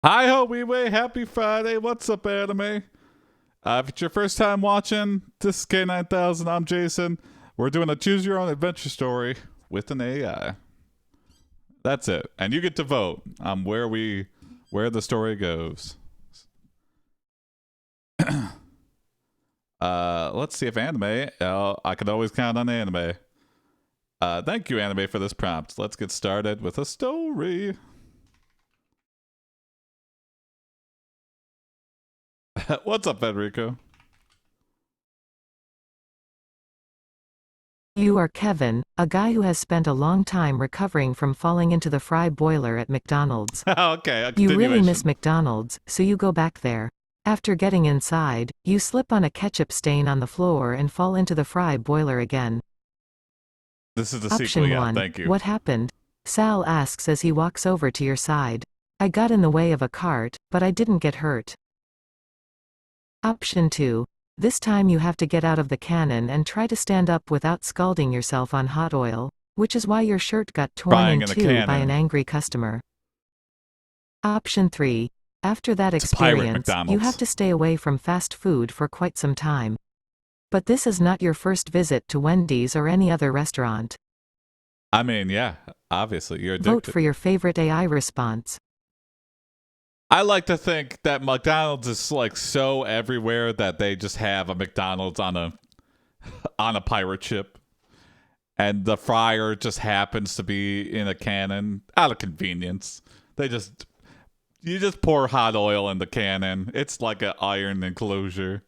Hi ho, Weeway. Happy Friday. What's up, anime? If it's your first time watching, this is K9000. I'm Jason. We're doing a choose your own adventure story with an AI. That's it. And you get to vote on where the story goes. Let's see if anime. I can always count on anime. Thank you, anime, for this prompt. Let's get started with a story. What's up, Federico? You are Kevin, a guy who has spent a long time recovering from falling into the fry boiler at McDonald's. Okay, a You really miss continuation. McDonald's, so you go back there. After getting inside, you slip on a ketchup stain on the floor and fall into the fry boiler again. This is the sequel, Option yeah, 1. thank you. What happened? Sal asks as he walks over to your side. I got in the way of a cart, but I didn't get hurt. Option 2. This time you have to get out of the cannon and try to stand up without scalding yourself on hot oil, which is why your shirt got torn Crying in in the two by an cannon. angry customer. Option 3. After that It's a pirate experience, you have McDonald's. to stay away from fast food for quite some time. But this is not your first visit to Wendy's or any other restaurant. I mean, yeah, obviously, you're Vote addicted. for your favorite AI response. I like to think that McDonald's is like so everywhere that they just have a McDonald's on a pirate ship. And the fryer just happens to be in a cannon out of convenience. You just pour hot oil in the cannon. It's like an iron enclosure.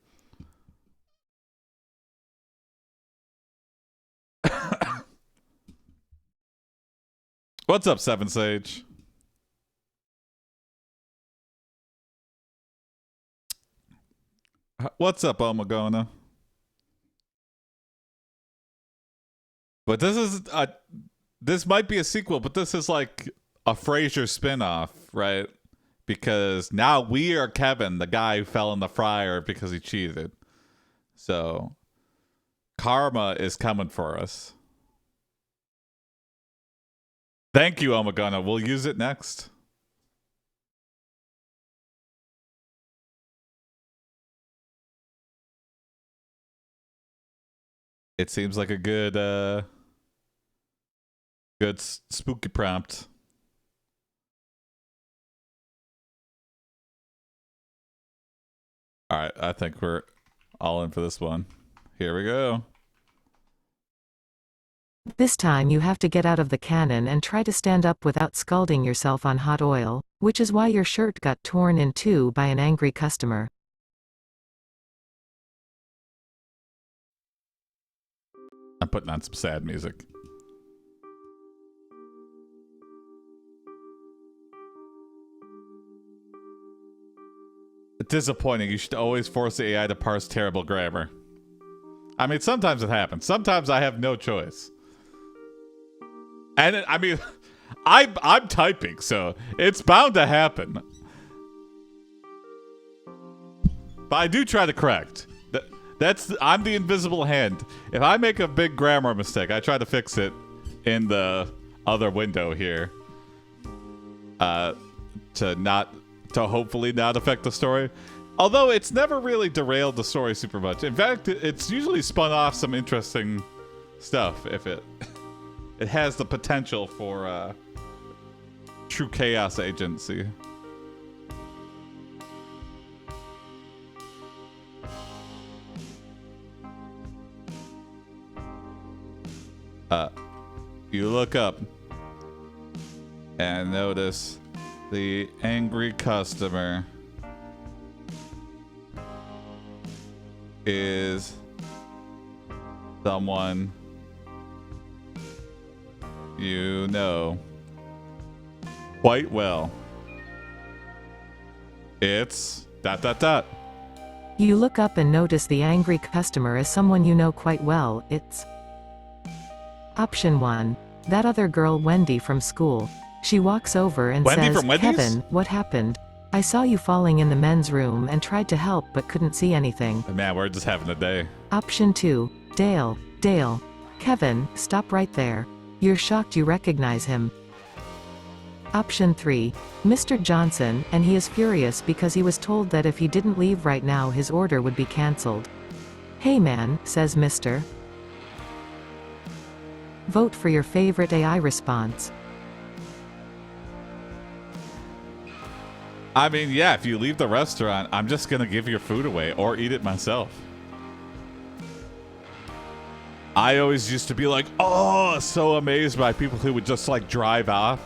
What's up, Seven Sage? What's up, Omagona? But this might be a sequel, but this is like a Frasier spinoff, right? Because now we are Kevin, the guy who fell in the fryer because he cheated. So karma is coming for us. Thank you, Omagona. We'll use it next. It seems like a good spooky prompt. All right, I think we're all in for this one. Here we go. This time you have to get out of the cannon and try to stand up without scalding yourself on hot oil, which is why your shirt got torn in two by an angry customer. I'm putting on some sad music. Disappointing. You should always force the AI to parse terrible grammar. I mean, sometimes it happens. Sometimes I have no choice. And I mean, I'm typing, so it's bound to happen. But I do try to correct. I'm the invisible hand. If I make a big grammar mistake, I try to fix it in the other window here. To hopefully not affect the story. Although it's never really derailed the story super much. In fact, it's usually spun off some interesting stuff if it has the potential for true chaos agency. You look up and notice the angry customer is someone you know quite well. It's ... You look up and notice the angry customer is someone you know quite well. It's Option 1. That other girl Wendy from school. She walks over and Wendy says, from Wendy's? Kevin, what happened? I saw you falling in the men's room and tried to help but couldn't see anything. Man, we're just having a day. Option 2. Dale. Kevin, stop right there. You're shocked you recognize him. Option 3. Mr. Johnson, and he is furious because he was told that if he didn't leave right now his order would be cancelled. Hey man, says Mr. Vote for your favorite AI response. I mean, yeah, if you leave the restaurant, I'm just gonna give your food away or eat it myself. I always used to be like, oh, so amazed by people who would just like drive off.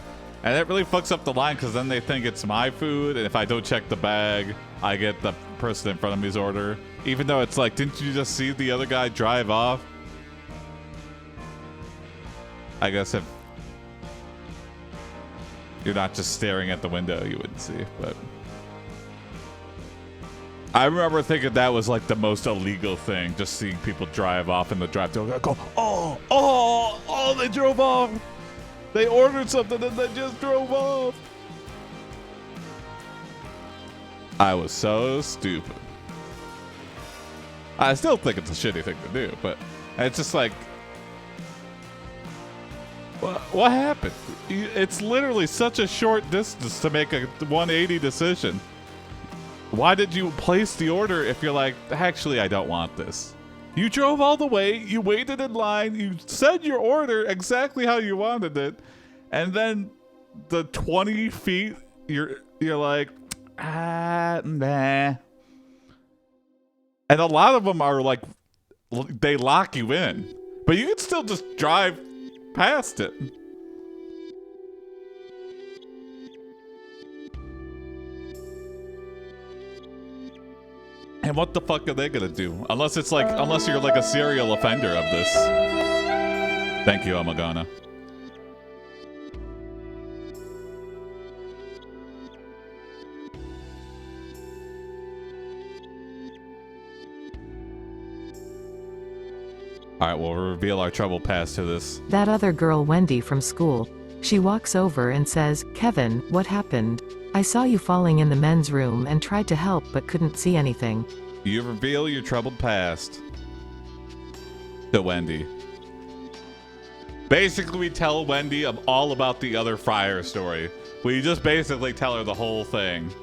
And that really fucks up the line because then they think it's my food. And if I don't check the bag, I get the person in front of me's order. Even though it's like, didn't you just see the other guy drive off? I guess if you're not just staring at the window, you wouldn't see. But I remember thinking that was like the most illegal thing, just seeing people drive off in the drive-thru. I go, oh, they drove off. They ordered something and they just drove off. I was so stupid. I still think it's a shitty thing to do, but it's just like, what happened? It's literally such a short distance to make a 180 decision. Why did you place the order if you're like, actually, I don't want this? You drove all the way, you waited in line, you said your order exactly how you wanted it, and then the 20 feet, you're like, nah. And a lot of them are like, they lock you in, but you can still just drive past it. And what the fuck are they gonna do? Unless it's like, unless you're like a serial offender of this. Thank you, Amagana. All right, we'll reveal our trouble past to this. That other girl Wendy from school. She walks over and says, Kevin, what happened? I saw you falling in the men's room and tried to help but couldn't see anything. You reveal your troubled past to Wendy. Basically, we tell Wendy all about the other fryer story. We just basically tell her the whole thing.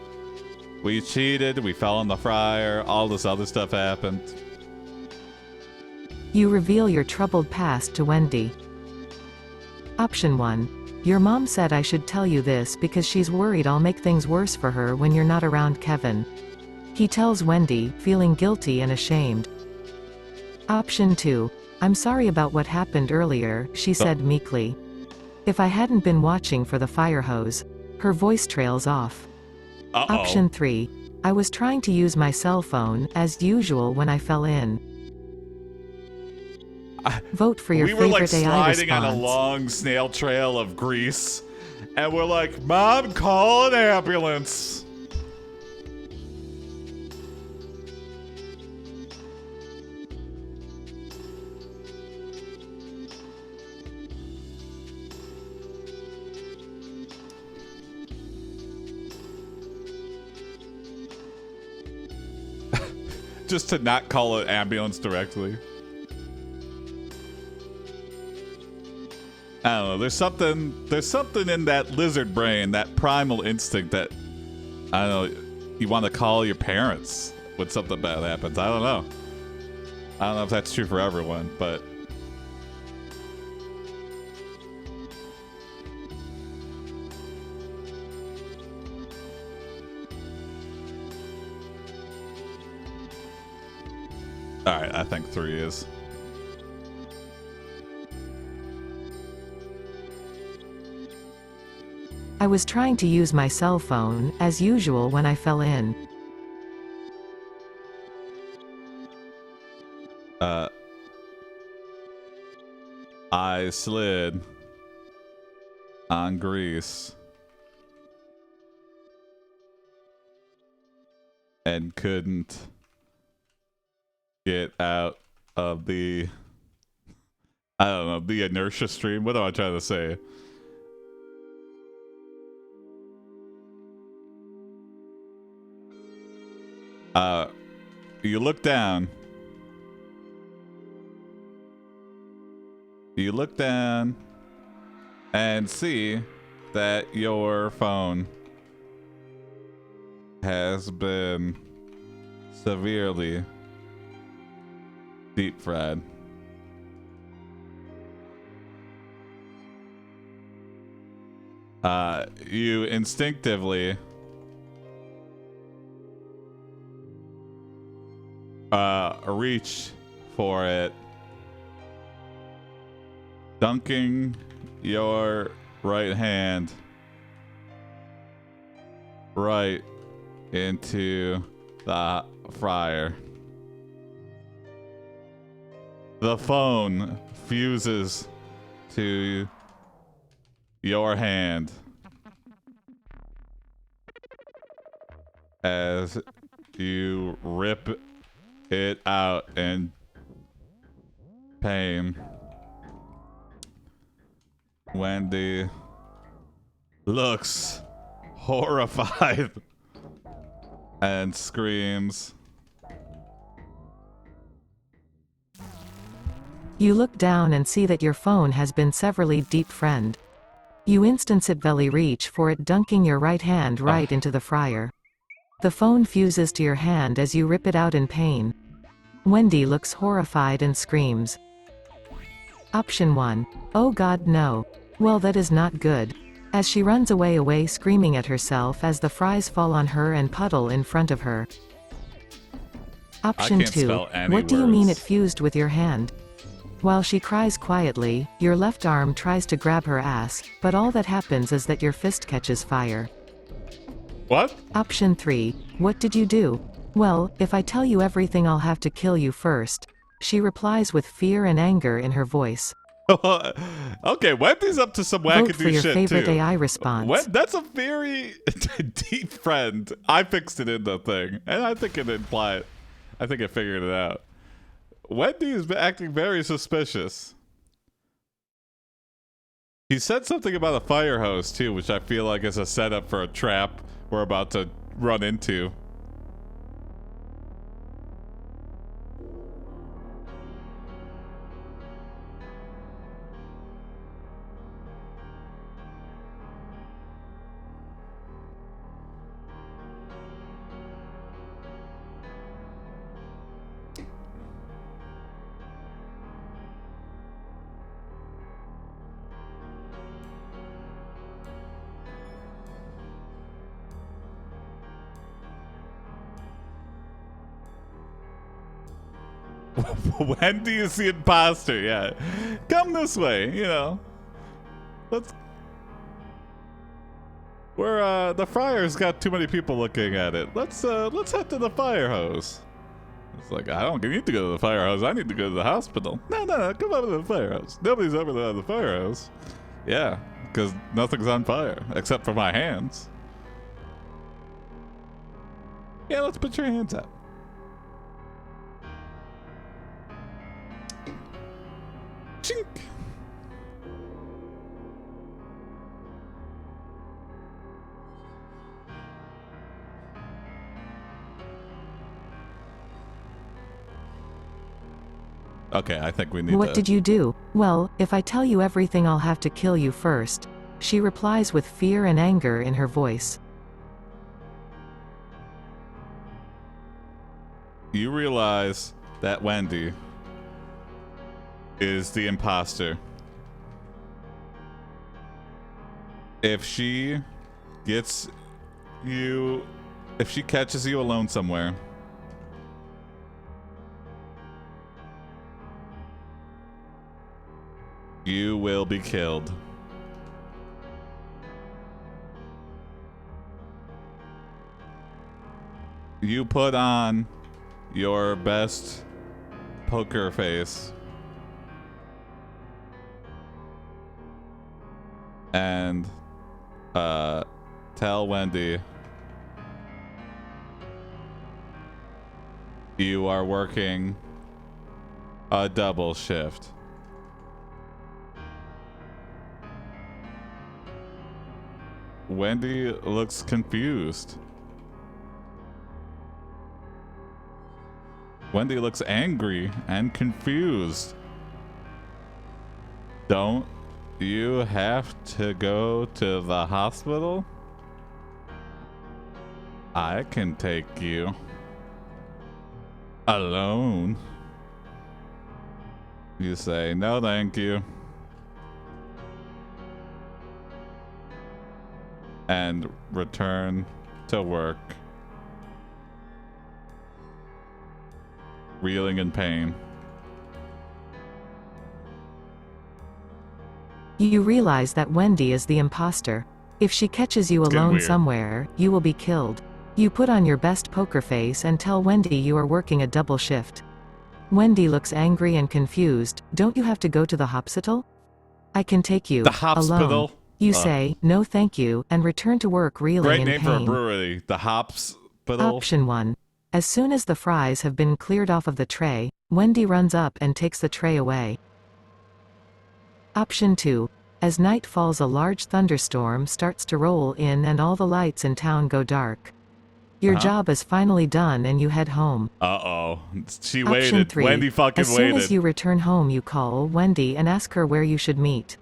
We cheated, we fell in the fryer, all this other stuff happened. You reveal your troubled past to Wendy. Option 1. Your mom said I should tell you this because she's worried I'll make things worse for her when you're not around Kevin. He tells Wendy, feeling guilty and ashamed. Option 2. I'm sorry about what happened earlier, she said meekly. If I hadn't been watching for the fire hose. Her voice trails off. Option 3. I was trying to use my cell phone, as usual when I fell in. Vote for your favorite AI response. We were like sliding on a long snail trail of grease, and we're like, Mom, call an ambulance. Just to not call an ambulance directly. I don't know. There's something in that lizard brain, that primal instinct that, I don't know, you want to call your parents when something bad happens. I don't know. I don't know if that's true for everyone, but. All right, I think 3 is. I was trying to use my cell phone, as usual when I fell in. I slid on grease and couldn't get out of the, I don't know, the inertia stream. What am I trying to say? You look down. You look down and see that your phone has been severely deep fried. You instinctively reach for it, dunking your right hand right into the fryer. The phone fuses to your hand as you rip it out in pain. Wendy looks horrified and screams. You look down and see that your phone has been severely deep-fried. You instantly reach for it, dunking your right hand right into the fryer. The phone fuses to your hand as you rip it out in pain. Wendy looks horrified and screams. Option 1. Oh God, no. Well, that is not good. As she runs away screaming at herself as the fries fall on her and puddle in front of her. Option 2. What do you mean it fused with your hand? While she cries quietly, your left arm tries to grab her ass, but all that happens is that your fist catches fire. What? Option 3. What did you do? Well, if I tell you everything, I'll have to kill you first. She replies with fear and anger in her voice. Okay, Wendy's up to some wackadoo shit too. Vote for your favorite AI response. That's a very deep friend. I fixed it in the thing, and I think it implied. I think I figured it out. Wendy is acting very suspicious. He said something about a fire hose too, which I feel like is a setup for a trap we're about to run into. Wendy is the imposter, yeah. Come this way, you know. The fryer's got too many people looking at it. Let's head to the fire hose. It's like, I don't need to go to the fire hose. I need to go to the hospital. No, come over to the fire hose. Nobody's over there at the fire hose. Yeah, because nothing's on fire except for my hands. Yeah, let's put your hands up. Chink. Okay, I think we need What did you do? Well, if I tell you everything, I'll have to kill you first. She replies with fear and anger in her voice. You realize that Wendy is the imposter. If she catches you alone somewhere, you will be killed. You put on your best poker face and tell Wendy you are working a double shift. Wendy looks confused. Wendy looks angry and confused. Don't you have to go to the hospital? I can take you. Alone? You say, no thank you. And return to work. Reeling in pain. You realize that Wendy is the imposter. If she catches you alone somewhere, you will be killed. You put on your best poker face and tell Wendy you are working a double shift. Wendy looks angry and confused. Don't you have to go to the hospital? I can take you. The hospital? Alone. You say, no thank you, and return to work reeling in pain. Great name for a brewery. The Hospital. Option 1. As soon as the fries have been cleared off of the tray, Wendy runs up and takes the tray away. Option 2. As night falls, a large thunderstorm starts to roll in and all the lights in town go dark. Your job is finally done and you head home. Uh-oh. She Option waited. 3. Wendy fucking as waited. soon as you return home, you call Wendy and ask her where you should meet.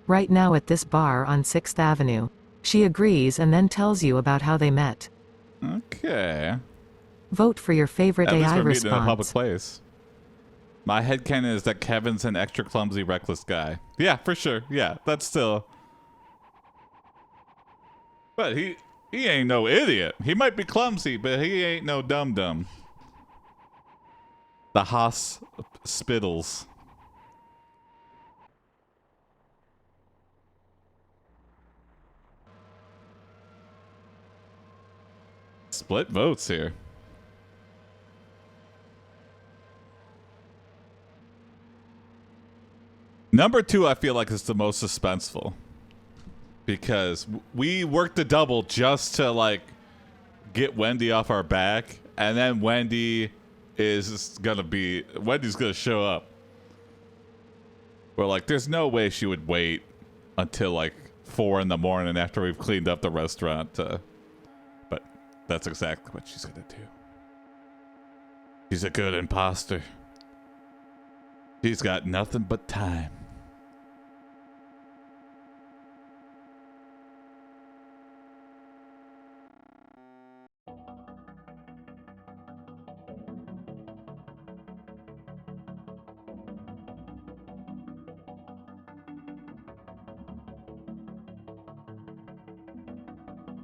Right now at this bar on 6th Avenue. She agrees and then tells you about how they met. Okay. Vote for your favorite At least AI we're meeting in a public response. place. My headcanon is that Kevin's an extra clumsy, reckless guy. Yeah, for sure. Yeah, that's still... But he ain't no idiot. He might be clumsy, but he ain't no dum-dum. The hospitals. Split votes here. Number 2, I feel like, is the most suspenseful. Because we worked the double just to, like, get Wendy off our back. And then Wendy's gonna show up. We're like, there's no way she would wait until, like, 4 in the morning after we've cleaned up the restaurant to... But that's exactly what she's gonna do. She's a good imposter. She's got nothing but time.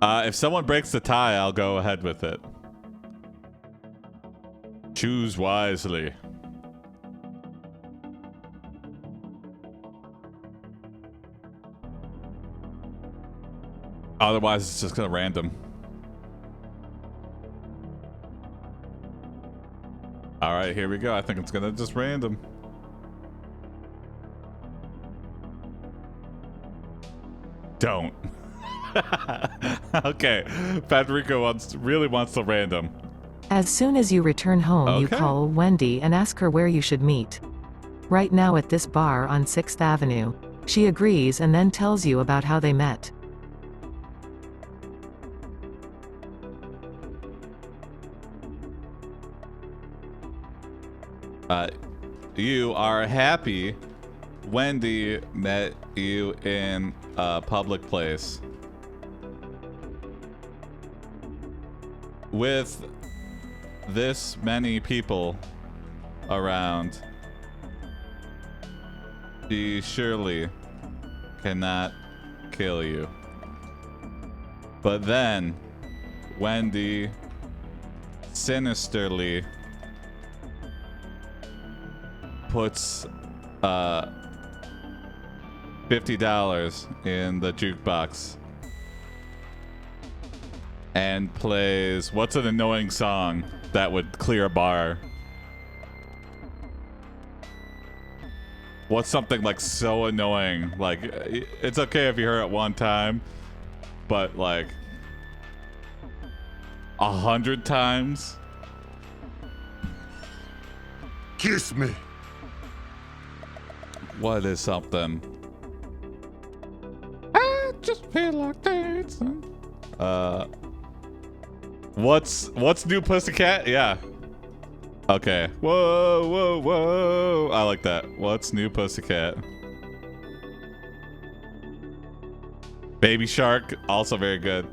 If someone breaks the tie, I'll go ahead with it. Choose wisely. Otherwise, it's just gonna random. All right, here we go. I think it's gonna just random. Don't. Okay, Federico really wants the random. As soon as you return home, you call Wendy and ask her where you should meet. Right now at this bar on 6th Avenue. She agrees and then tells you about how they met. You are happy Wendy met you in a public place. With this many people around, she surely cannot kill you. But then, Wendy sinisterly puts $50 in the jukebox and plays what's an annoying song that would clear a bar. What's something like so annoying? Like, it's okay if you hear it one time, but like 100 times? Kiss me. What is something? I just feel like dancing. What's New Pussycat? Yeah. Okay. Whoa, whoa, whoa. I like that. What's New Pussycat? Baby Shark, also very good.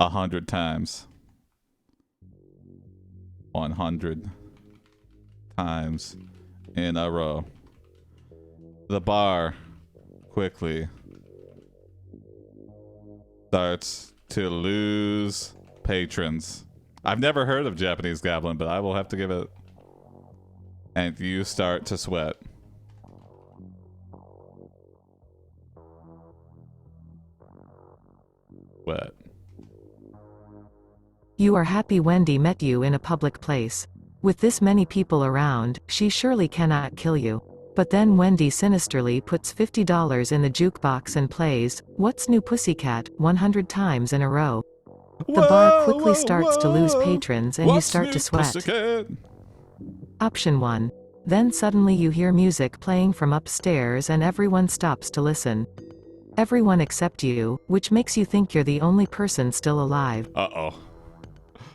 A 100 times. 100 times in a row. The bar quickly starts to lose patrons. I've never heard of Japanese Goblin, but I will have to give it. And you start to sweat. Sweat. You are happy Wendy met you in a public place. With this many people around, she surely cannot kill you. But then Wendy sinisterly puts $50 in the jukebox and plays What's New Pussycat 100 times in a row. The bar quickly starts to lose patrons and you start to sweat. Pussycat? Option 1. Then suddenly you hear music playing from upstairs and everyone stops to listen. Everyone except you, which makes you think you're the only person still alive. Uh-oh.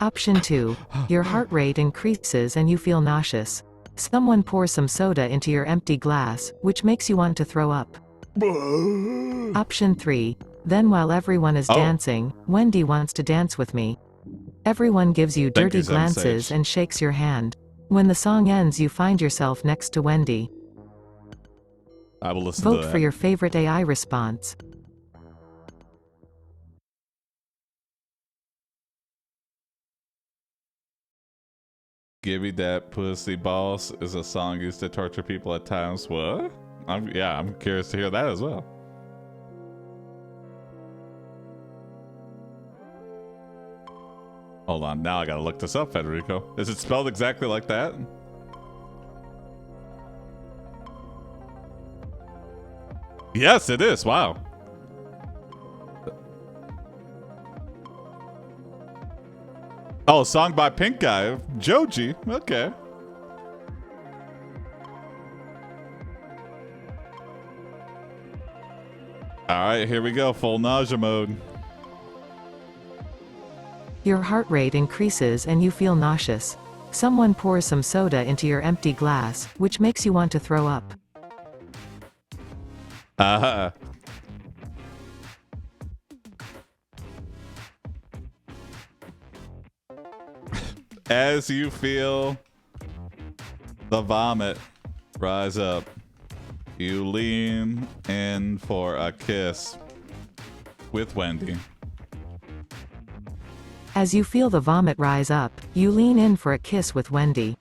Option 2. Your heart rate increases and you feel nauseous. Someone pours some soda into your empty glass, which makes you want to throw up. Option 3. Then while everyone is dancing, Wendy wants to dance with me. Everyone gives you dirty glances and shakes your hand. When the song ends you find yourself next to Wendy. I will listen to that. Vote for your favorite AI response. Give Me That Pussy Boss is a song used to torture people at times. What? I'm curious to hear that as well. Hold on, now I gotta look this up, Federico. Is it spelled exactly like that? Yes, it is. Wow. Oh, song by Pink Guy, Joji. Okay. All right, here we go. Full nausea mode. Your heart rate increases and you feel nauseous. Someone pours some soda into your empty glass, which makes you want to throw up. As you feel the vomit rise up, you lean in for a kiss with Wendy. As you feel the vomit rise up, you lean in for a kiss with Wendy.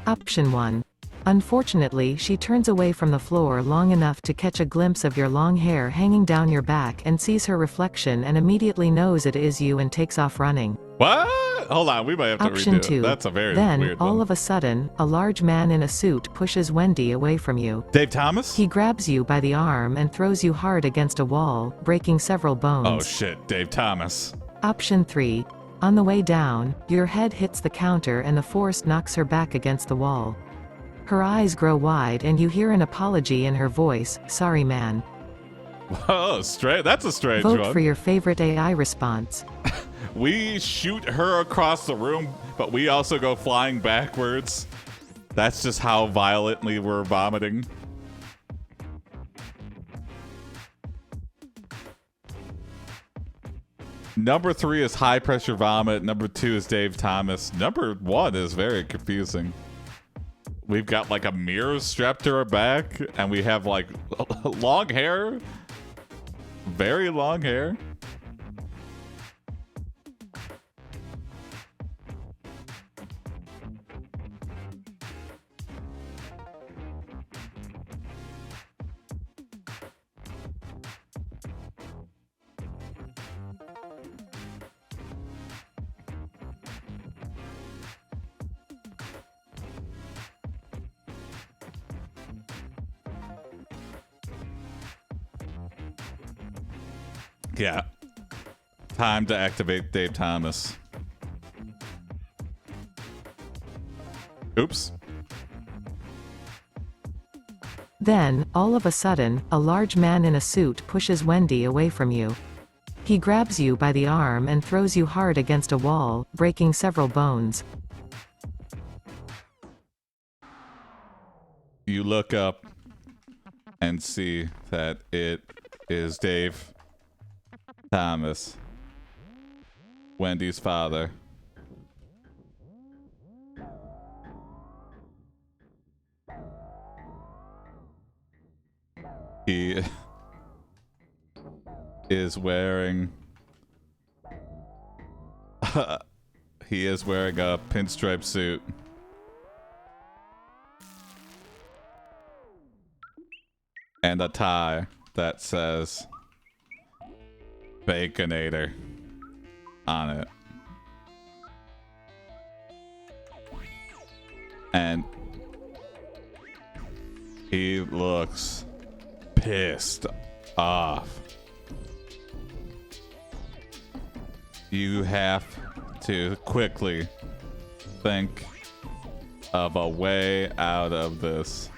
Option 1. Unfortunately, she turns away from the floor long enough to catch a glimpse of your long hair hanging down your back and sees her reflection and immediately knows it is you and takes off running. What? Hold on, we might have to Option redo 2. it. That's a very then, weird all one. of a sudden, a large man in a suit pushes Wendy away from you. Dave Thomas? He grabs you by the arm and throws you hard against a wall, breaking several bones. Oh shit, Dave Thomas. Option 3. On the way down, your head hits the counter and the force knocks her back against the wall. Her eyes grow wide and you hear an apology in her voice, "Sorry man." Oh, that's a strange Vote one. for your favorite AI response. We shoot her across the room, but we also go flying backwards. That's just how violently we're vomiting. Number 3 is high pressure vomit. Number 2 is Dave Thomas. Number 1 is very confusing. We've got like a mirror strapped to our back, and we have like long hair. Very long hair. Yeah. Time to activate Dave Thomas. Oops. Then, all of a sudden, a large man in a suit pushes Wendy away from you. He grabs you by the arm and throws you hard against a wall, breaking several bones. you look up and see that it is Dave Thomas, Wendy's father. He is wearing he is wearing a pinstripe suit. And a tie that says Baconator on it. And he looks pissed off. You have to quickly think of a way out of this.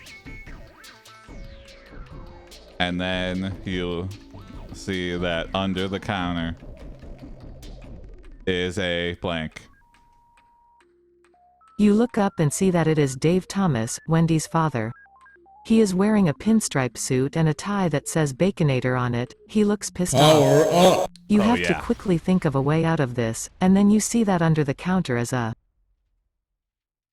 And then you'll see that under the counter is a blank. You look up and see that it is Dave Thomas, Wendy's father. He is wearing a pinstripe suit and a tie that says Baconator on it. He looks pissed off. You have to quickly think of a way out of this, and then you see that under the counter is a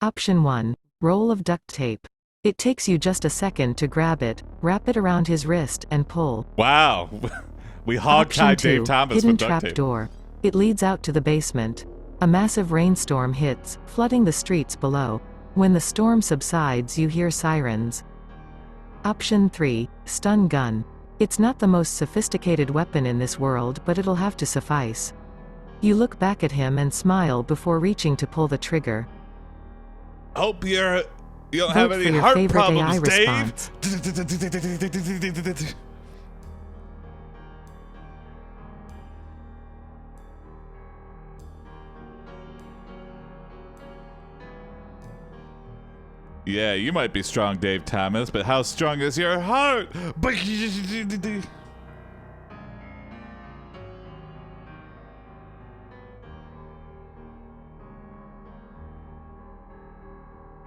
Option 1. Roll of duct tape. It takes you just a second to grab it, wrap it around his wrist, and pull. Wow. We hog-tied Dave Thomas hidden with duct trap tape. door. It leads out to the basement. A massive rainstorm hits, flooding the streets below. When the storm subsides, you hear sirens. Option 3. Stun gun. It's not the most sophisticated weapon in this world, but it'll have to suffice. You look back at him and smile before reaching to pull the trigger. Hope you don't Vote have for any your heart favorite AI problems, Dave. response. Yeah, you might be strong, Dave Thomas, but how strong is your heart?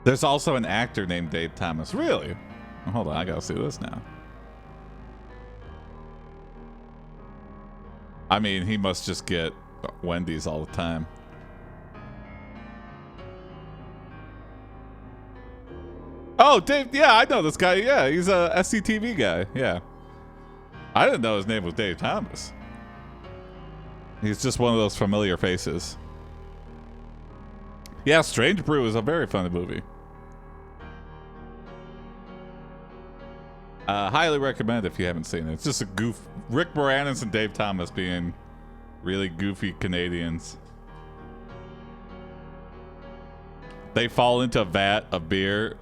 There's also an actor named Dave Thomas. Really? Hold on, I gotta see this now. I mean, he must just get Wendy's all the time. Oh, Dave, yeah, I know this guy. Yeah, he's a SCTV guy. Yeah. I didn't know his name was Dave Thomas. He's just one of those familiar faces. Yeah, Strange Brew is a very funny movie. Highly recommend if you haven't seen it. It's just a goof. Rick Moranis and Dave Thomas being really goofy Canadians. They fall into a vat of beer,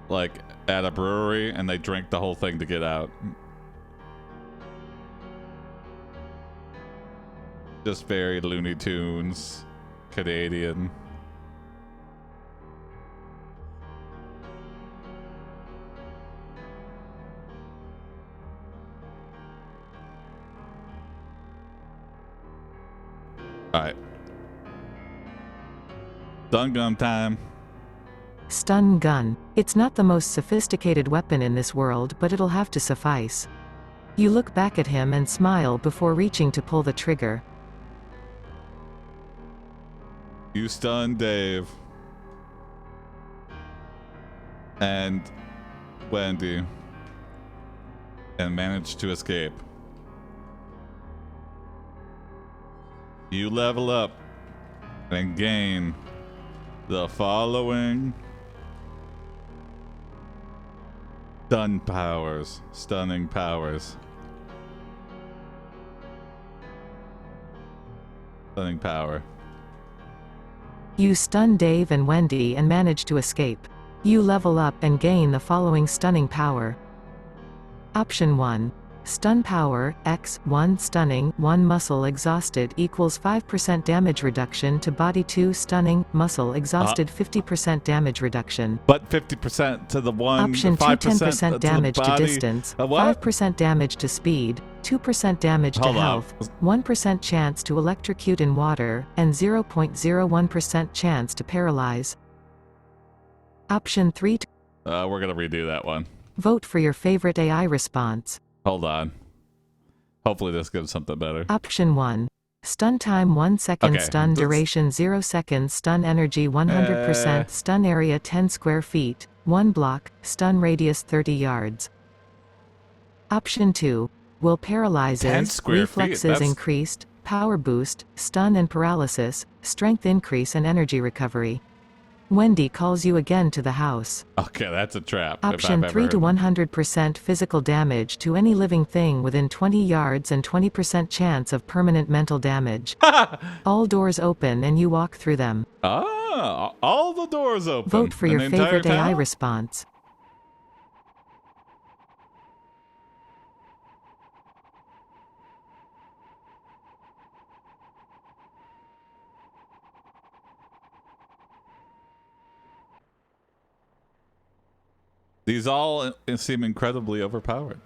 like at a brewery, and they drink the whole thing to get out. Just very Looney Tunes, Canadian. Alright. Stun gun time. Stun gun. It's not the most sophisticated weapon in this world, but it'll have to suffice. You look back at him and smile before reaching to pull the trigger. You stun Dave. And Wendy. And manage to escape. You level up and gain the following stunning powers. Stunning power. You stun Dave and Wendy and manage to escape. You level up and gain the following stunning power. Option 1. Stun power, X, 1 stunning, 1 muscle exhausted equals 5% damage reduction to body. 2 stunning, muscle exhausted 50% damage reduction. But 50% to the one, Option 2, 10% damage to body. distance, What? 5% damage to speed, 2% damage to Hold on. health, 1% chance to electrocute in water, and 0.01% chance to paralyze. Option 3, We're gonna redo that one. Vote for your favorite AI response. Hold on. Hopefully this gives something better. Option 1. Stun time 1 second, Okay, stun this- duration 0 seconds, stun energy 100%, Eh. stun area 10 square feet, 1 block, stun radius 30 yards. Option 2. Will 10 paralyzes, square feet, reflexes that's- increased, power boost, stun and paralysis, strength increase and energy recovery. Wendy calls you again to the house. Okay, that's a trap. Option 3 to 100% physical damage to any living thing within 20 yards and 20% chance of permanent mental damage. All doors open and you walk through them. Ah, all the doors open. Vote for in your the entire favorite AI town? response. These all seem incredibly overpowered.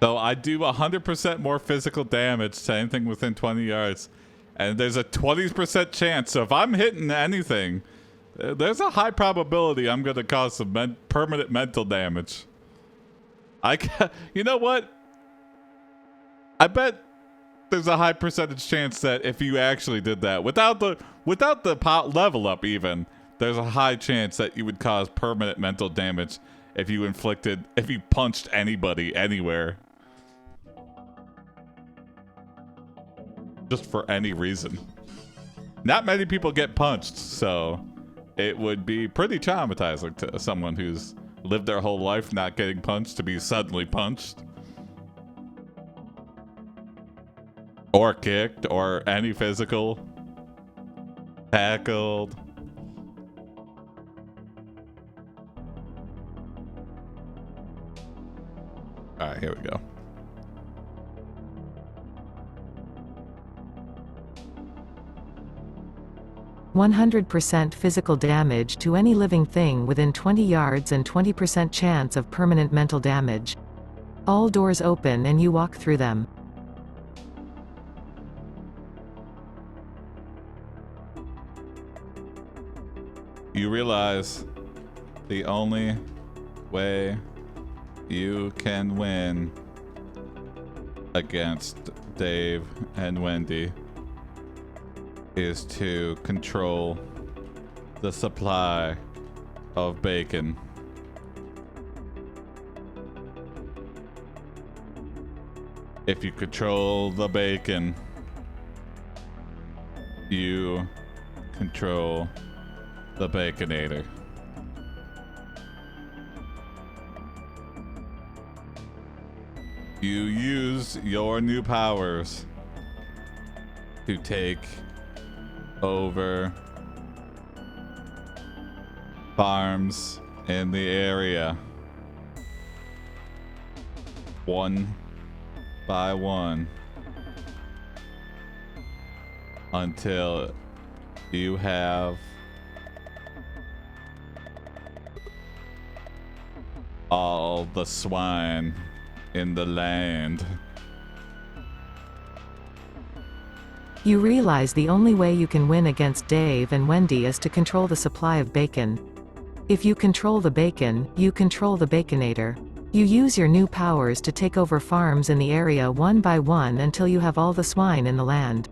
So I do 100% more physical damage to anything within 20 yards. And there's a 20% chance. So if I'm hitting anything, there's a high probability I'm going to cause some permanent mental damage. You know what? I bet there's a high percentage chance that if you actually did that without the level up even, there's a high chance that you would cause permanent mental damage if you punched anybody anywhere. Just for any reason. Not many people get punched, so it would be pretty traumatizing to someone who's lived their whole life not getting punched to be suddenly punched. Or kicked, or any physical. Tackled. Alright, here we go. %100% physical damage to any living thing within 20 yards and 20% chance of permanent mental damage. All doors open and you walk through them. You realize the only way you can win against Dave and Wendy is to control the supply of bacon. If you control the bacon, you control the Baconator. You use your new powers to take over farms in the area one by one until you have all the swine in the land. You realize the only way you can win against Dave and Wendy is to control the supply of bacon. If you control the bacon, you control the Baconator. You use your new powers to take over farms in the area one by one until you have all the swine in the land.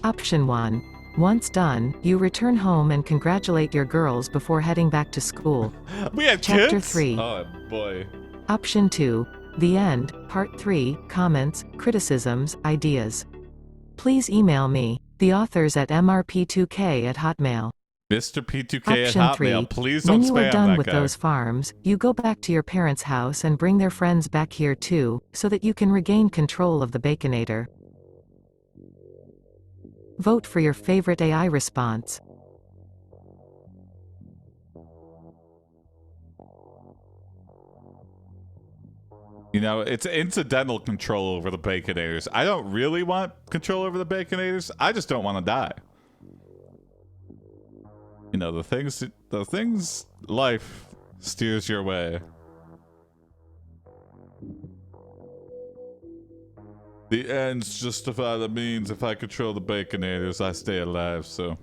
Option 1. Once done, you return home and congratulate your girls before heading back to school. We have Chapter kids? 3. Oh boy. Option 2. The end, Part 3, comments, criticisms, ideas. Please email me, the authors at mrp2k@hotmail. Mr. P2K Option at 3. Hotmail. Please don't When you spam are done that with guy. those farms, you go back to your parents' house and bring their friends back here too, so that you can regain control of the Baconator. Vote for your favorite AI response. You know, it's incidental control over the Baconators. I don't really want control over the Baconators. I just don't want to die. You know, the things life steers your way. The ends justify the means. If I control the Baconators, I stay alive, so...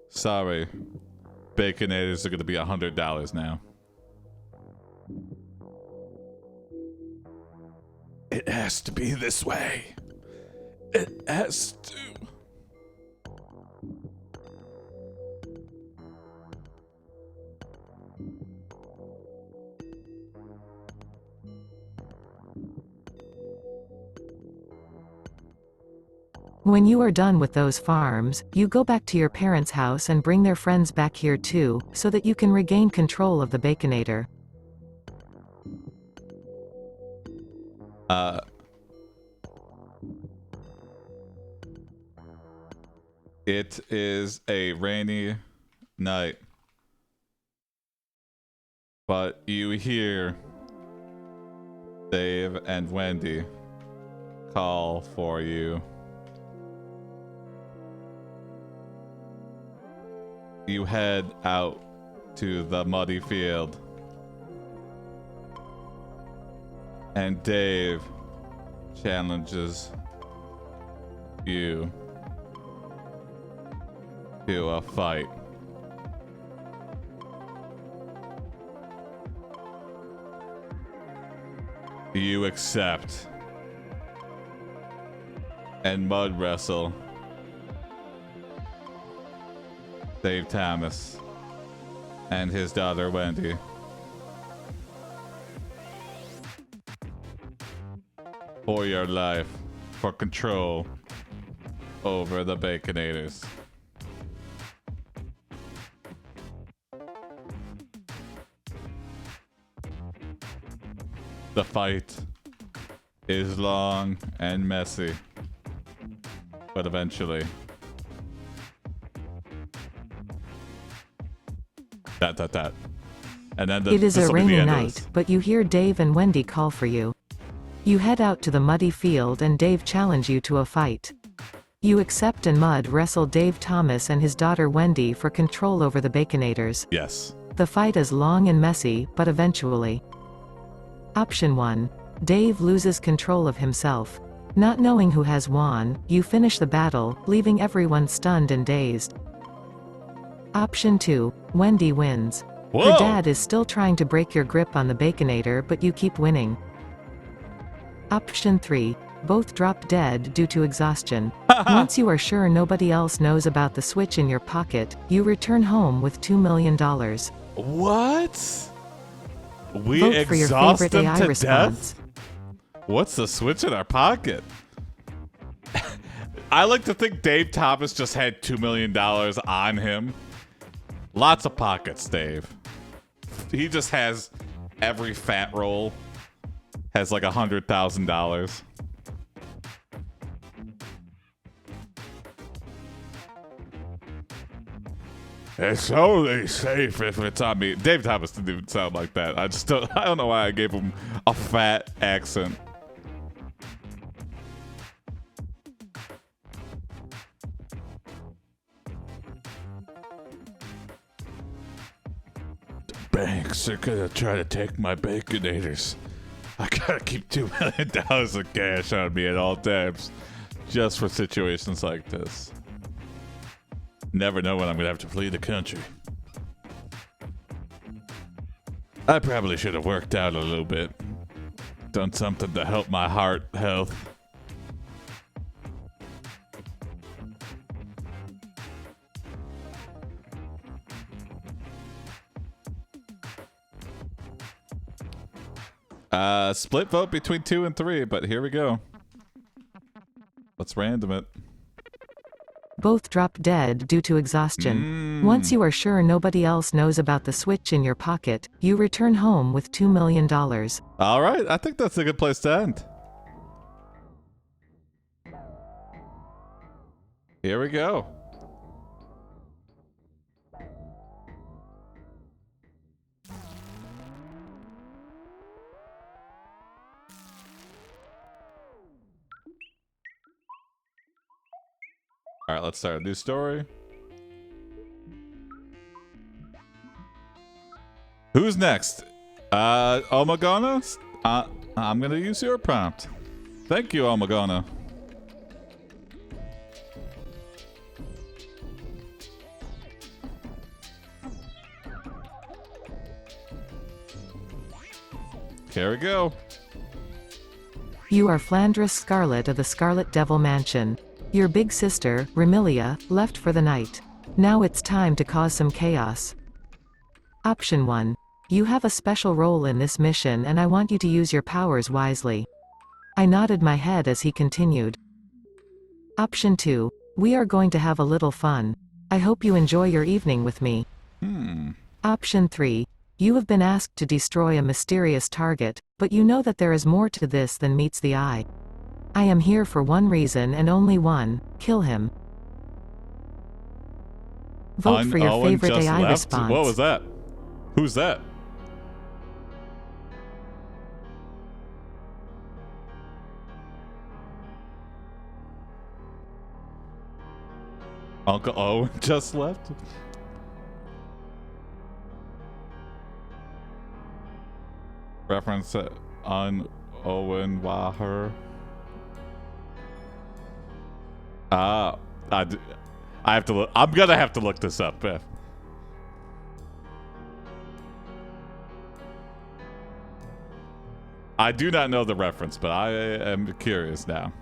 Sorry. Baconators are gonna be $100 now. It has to be this way. It has to. When you are done with those farms, you go back to your parents' house and bring their friends back here too, so that you can regain control of the Baconator. It is a rainy night, but you hear Dave and Wendy call for you. You head out to the muddy field, and Dave challenges you to a fight. You accept and mud wrestle Dave Thomas and his daughter Wendy. For your life, for control over the Baconators. The fight is long and messy, but eventually, that. And then It is a this'll be the rainy end of night, this. but you hear Dave and Wendy call for you. You head out to the muddy field and Dave challenge you to a fight. You accept and mud wrestle Dave Thomas and his daughter Wendy for control over the Baconators. Yes. The fight is long and messy, but eventually. Option 1. Dave loses control of himself. Not knowing who has won, you finish the battle, leaving everyone stunned and dazed. Option 2. Wendy wins. Whoa! Her dad is still trying to break your grip on the Baconator, but you keep winning. Option 3. Both drop dead due to exhaustion. Once you are sure nobody else knows about the switch in your pocket, you return home with $2 million. What? We Vote for your exhaust favorite them AI to response. death? What's the switch in our pocket? I like to think Dave Thomas just had $2 million on him. Lots of pockets, Dave. He just has every fat roll has like $100,000. It's only safe if it's on me. Dave Thomas didn't even sound like that. I don't know why I gave him a fat accent. The banks are gonna try to take my Baconators. I gotta keep $2 million of cash on me at all times, just for situations like this. Never know when I'm gonna have to flee the country. I probably should have worked out a little bit. Done something to help my heart health. Split vote between 2 and 3, but here we go. Let's random it. Both drop dead due to exhaustion. Once you are sure nobody else knows about the switch in your pocket, you return home with $2 million. All right, I think that's a good place to end. Here we go. All right, let's start a new story. Who's next? Omagona? I'm gonna use your prompt. Thank you, Omagona. Here we go. You are Flandris Scarlet of the Scarlet Devil Mansion. Your big sister, Remilia, left for the night. Now it's time to cause some chaos. Option 1. You have a special role in this mission and I want you to use your powers wisely. I nodded my head as he continued. Option 2. We are going to have a little fun. I hope you enjoy your evening with me. Option 3. You have been asked to destroy a mysterious target, but you know that there is more to this than meets the eye. I am here for one reason and only one: kill him. Vote for your Owen favorite just AI left? response. What was that? Who's that? Uncle Owen just left? Reference on Owen Waher. I have to look. I'm gonna have to look this up. I do not know the reference, but I am curious now.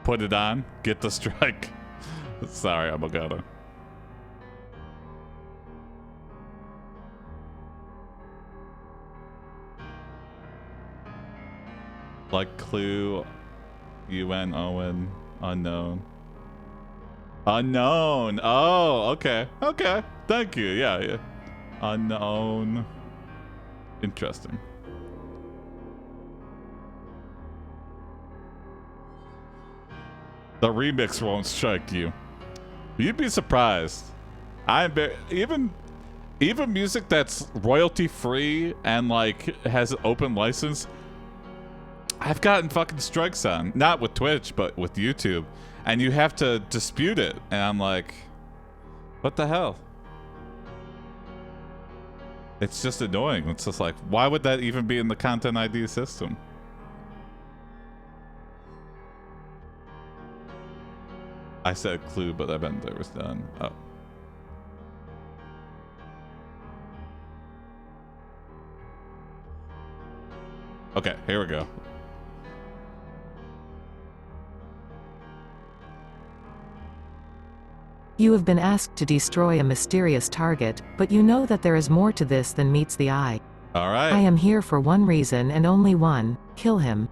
Put it on. Get the strike. Sorry, I'm gonna. Like Clue, UN, Owen, unknown. Unknown. Oh, okay. Okay. Thank you. Yeah, yeah. Unknown. Interesting. The remix won't strike you. You'd be surprised. Even music that's royalty free and like has open license. I've gotten fucking strikes on, not with Twitch, but with YouTube, and you have to dispute it, and I'm like, what the hell? It's just annoying. It's just like, why would that even be in the Content ID system? I said Clue, but I meant there was none. Oh. Okay, here we go. You have been asked to destroy a mysterious target, but you know that there is more to this than meets the eye. All right. I am here for one reason and only one: kill him.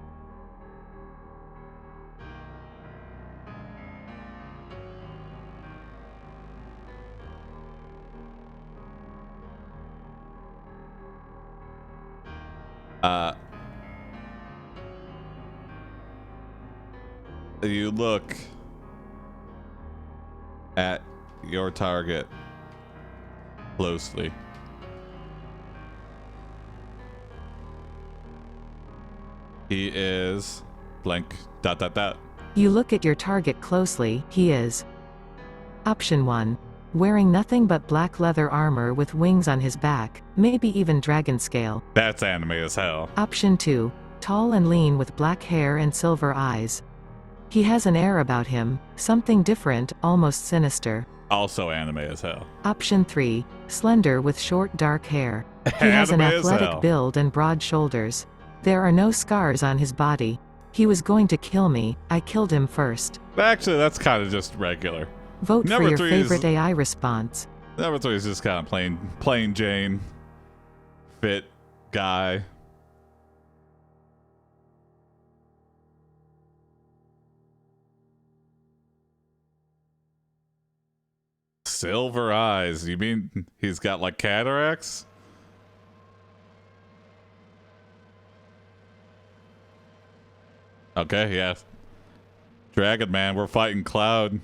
You look at your target closely. He is blank ... You look at your target closely. He is. Option 1. Wearing nothing but black leather armor with wings on his back, maybe even dragon scale. That's anime as hell. Option 2. Tall and lean with black hair and silver eyes. He has an air about him, something different, almost sinister. Also anime as hell. Option 3. Slender with short dark hair. He has an Anime as hell. athletic build and broad shoulders. There are no scars on his body. He was going to kill me. I killed him first. Actually, that's kind of just regular. Vote Number for your 3 favorite is, AI response. Number 3 is just kind of plain Jane, fit guy. Silver eyes. You mean he's got like cataracts? Okay, yeah. Dragon Man, we're fighting Cloud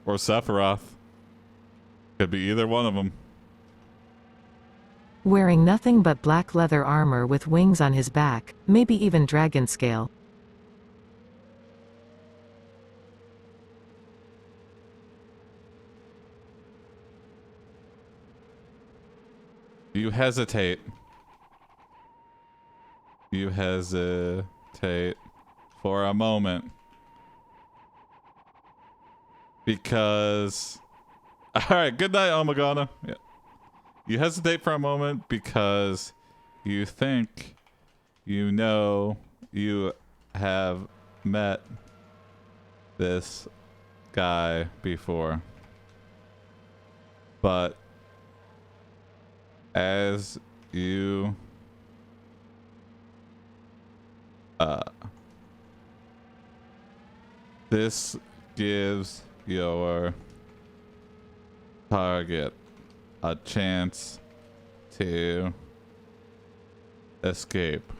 or Sephiroth. Could be either one of them. Wearing nothing but black leather armor with wings on his back, maybe even dragon scale. You hesitate. You hesitate for a moment. Because... Alright, good night, Omagana. Yeah. You hesitate for a moment because you think you know you have met this guy before. But as you this gives your target a chance to escape,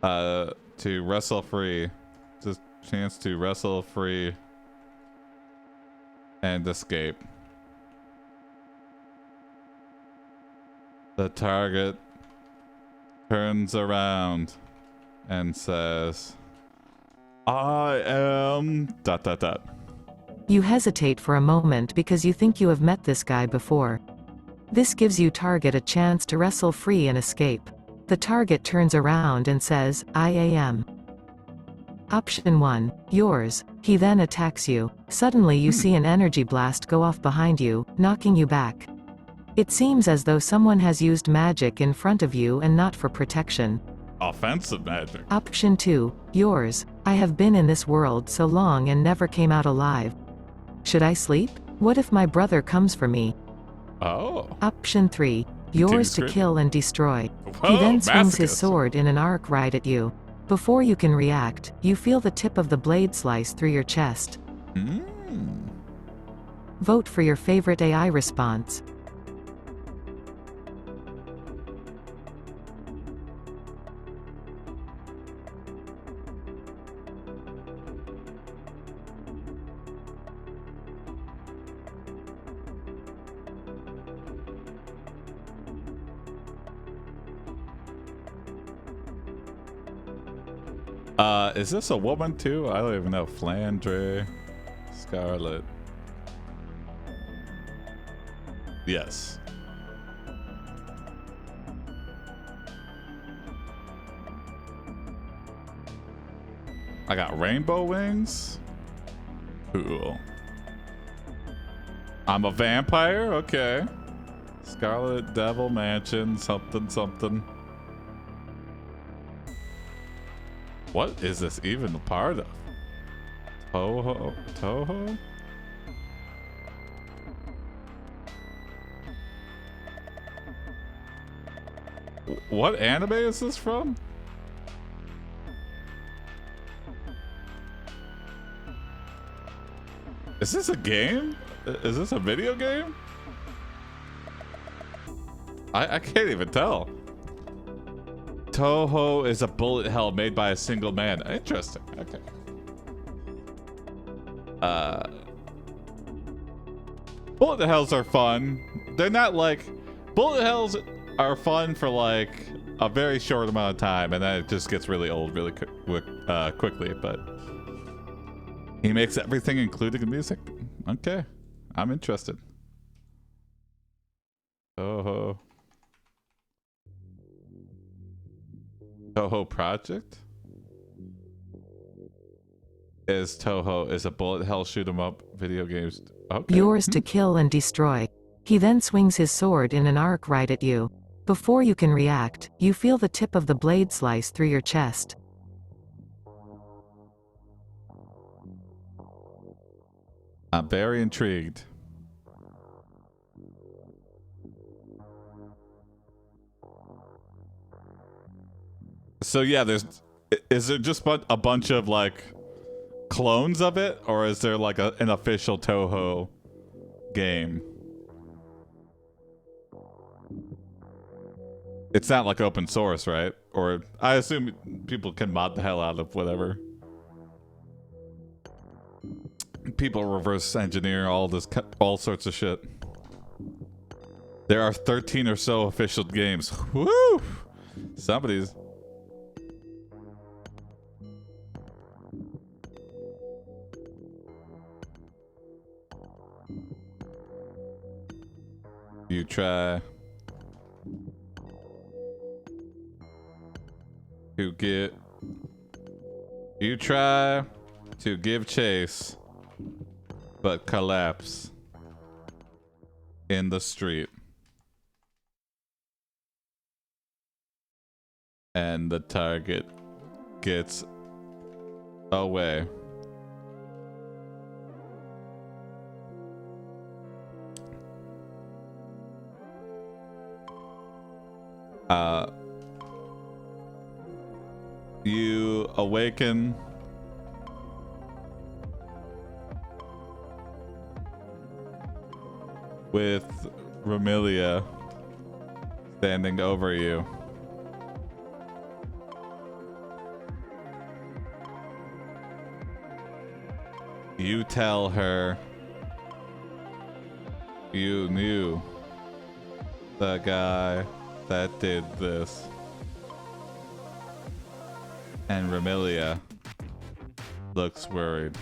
to wrestle free, just chance to wrestle free and escape. The target turns around and says, I am ... You hesitate for a moment because you think you have met this guy before. This gives you target a chance to wrestle free and escape. The target turns around and says, I am. Option 1. Yours. He then attacks you. Suddenly you see an energy blast go off behind you, knocking you back. It seems as though someone has used magic in front of you and not for protection. Offensive magic. Option 2. Yours. I have been in this world so long and never came out alive. Should I sleep? What if my brother comes for me? Oh. Option 3. Yours to kill and destroy. He then swings his sword in an arc right at you. Before you can react, you feel the tip of the blade slice through your chest. Vote for your favorite AI response. Is this a woman too? I don't even know. Flandre, Scarlet. Yes. I got rainbow wings. Cool. I'm a vampire? Okay. Scarlet Devil Mansion, something, something. What is this even a part of? Toho? What anime is this from? Is this a game? Is this a video game? I can't even tell. Toho is a bullet hell made by a single man. Interesting. Okay. Bullet hells are fun. They're not like... Bullet hells are fun for like a very short amount of time, and then it just gets really old really quickly, but... He makes everything, including the music. Okay. I'm interested. Toho. Toho Project? Is a bullet hell shoot 'em up video games. Okay. Yours to kill and destroy. He then swings his sword in an arc right at you. Before you can react, you feel the tip of the blade slice through your chest. I'm very intrigued. So yeah, is there just a bunch of like clones of it, or is there like an official Toho game? It's not like open source, right? Or I assume people can mod the hell out of whatever. People reverse engineer all sorts of shit. There are 13 or so official games. Woo! Somebody's... You try to get. You try to give chase, but collapse in the street. And the target gets away. You awaken with Remilia standing over you. You tell her you knew the guy that did this. And Remilia looks worried.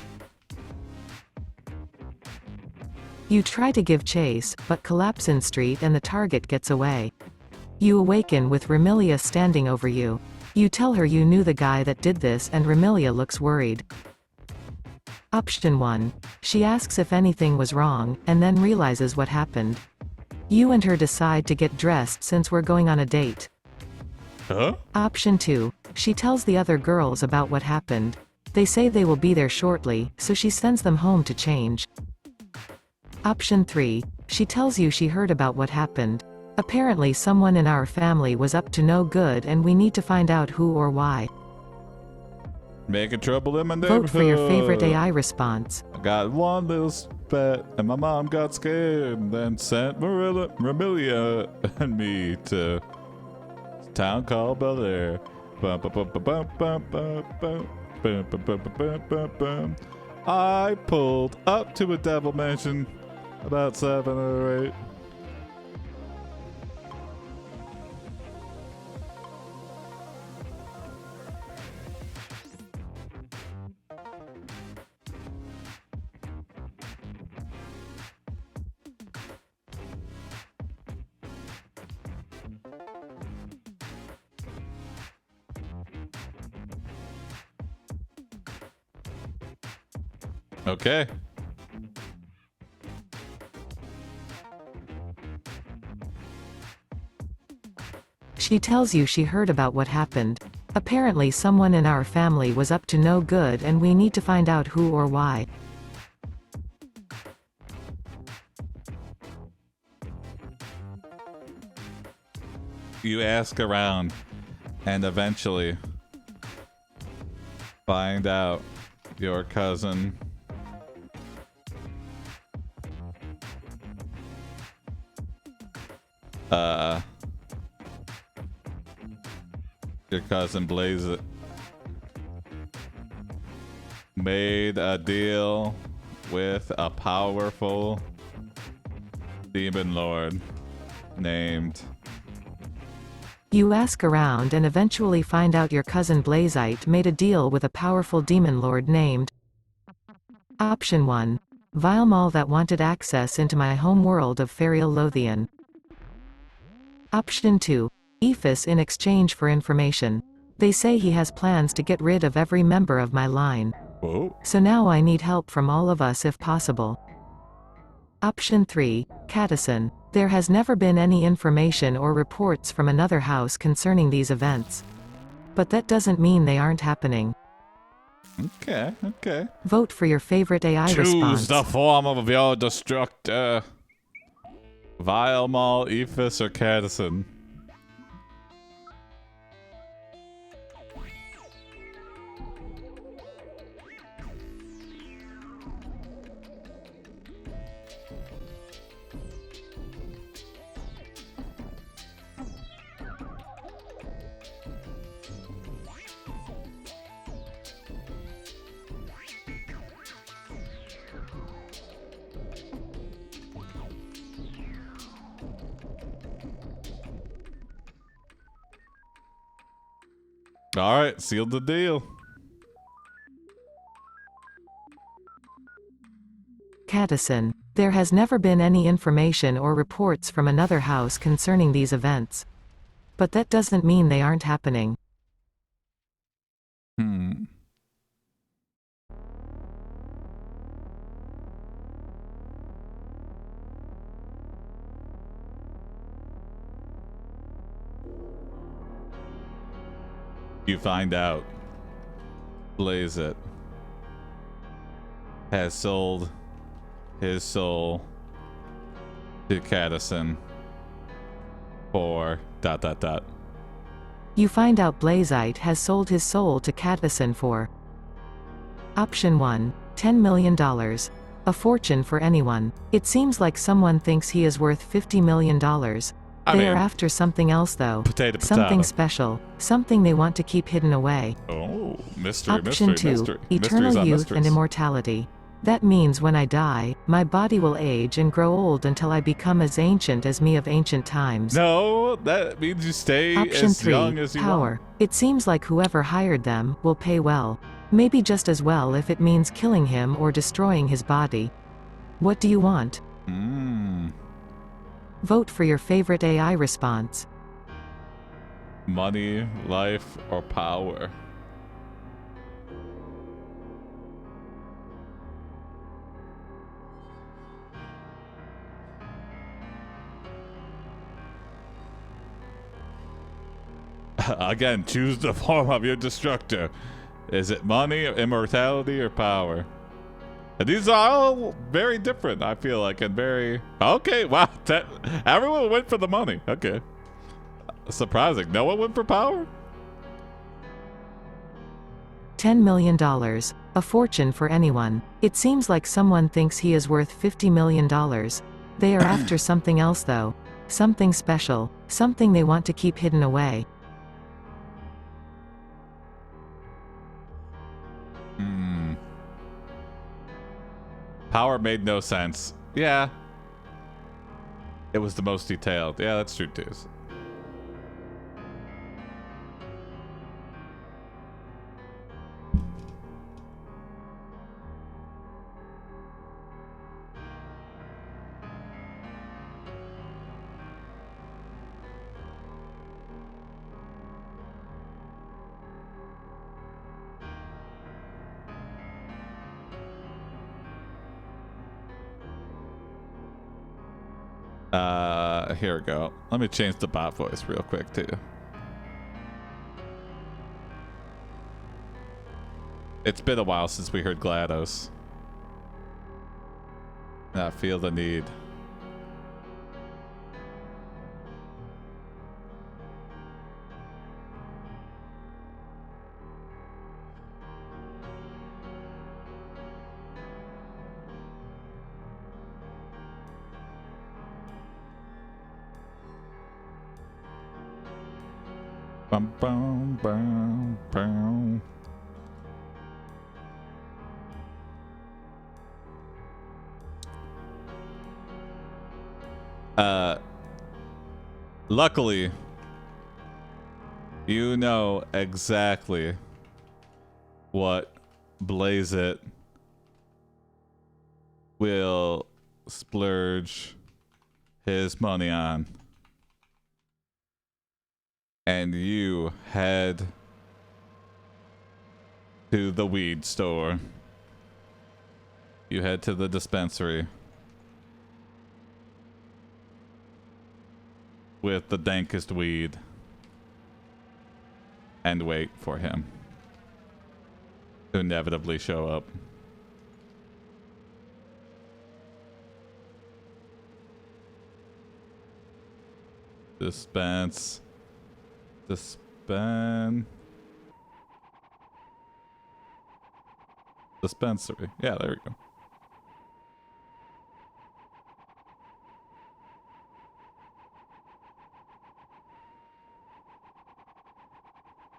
You try to give chase, but collapse in street and the target gets away. You awaken with Remilia standing over you. You tell her you knew the guy that did this and Remilia looks worried. Option 1. She asks if anything was wrong, and then realizes what happened. You and her decide to get dressed since we're going on a date. Huh? Option 2. She tells the other girls about what happened. They say they will be there shortly, so she sends them home to change. Option 3. She tells you she heard about what happened. Apparently someone in our family was up to no good and we need to find out who or why. Making trouble in my neighborhood. Vote for your favorite AI response. I got one little spat and my mom got scared and then sent Remilia and me to a town called Bel Air. I pulled up to a devil mansion about 7 or 8. Okay. She tells you she heard about what happened. Apparently someone in our family was up to no good and we need to find out who or why. You ask around and eventually find out your cousin Blaze it made a deal with a powerful demon lord named. You ask around and eventually find out your cousin Blazite made a deal with a powerful demon lord named. Option 1. Vilemal that wanted access into my home world of Ferial Lothian. Option 2. Ephus in exchange for information. They say he has plans to get rid of every member of my line. Whoa. So now I need help from all of us if possible. Option 3. Catison. There has never been any information or reports from another house concerning these events. But that doesn't mean they aren't happening. Okay. Vote for your favorite AI response. Choose the form of your destructor. Vilemal, Ephus, or Catison. All right, sealed the deal. Catison. There has never been any information or reports from another house concerning these events. But that doesn't mean they aren't happening. You find out Blaze It has sold his soul to Cadison for ... You find out Blazite has sold his soul to Cadison for Option 1, $10 million. A fortune for anyone. It seems like someone thinks he is worth $50 million. They are after something else though. Something special. Something they want to keep hidden away. Oh, mystery, Option 2, eternal youth and immortality. That means when I die, my body will age and grow old until I become as ancient as me of ancient times. No, that means you stay Option as 3, young as you power. want. It seems like whoever hired them will pay well. Maybe just as well if it means killing him or destroying his body. What do you want? Vote for your favorite AI response. Money, life, or power? Again, choose the form of your destructor. Is it money, immortality, or power? And these are all very different, I feel like, and very... Okay, wow. Everyone went for the money. Okay. Surprising. No one went for power? $10 million. A fortune for anyone. It seems like someone thinks he is worth $50 million. They are after something else though. Something special. Something they want to keep hidden away. Power made no sense. Yeah. It was the most detailed. Yeah, that's true too. Here we go. Let me change the bot voice real quick too. It's been a while since we heard GLaDOS. I feel the need. Bum, bum, bum, bum. Luckily, you know exactly what Blaze It will splurge his money on. And you head to the weed store. You head to the dispensary with the dankest weed and wait for him to inevitably show up. Dispensary. Yeah, there we go.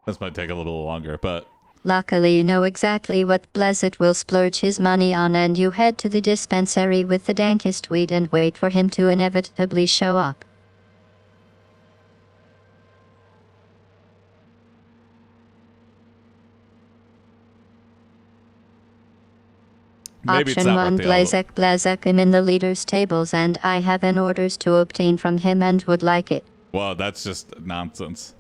This might take a little longer, but... Luckily you know exactly what Blessed will splurge his money on, and you head to the dispensary with the dankest weed and wait for him to inevitably show up. Maybe it's Option not 1 worth the all. Blazek him in the leader's tables and I have an orders to obtain from him and would like it. Well, that's just nonsense.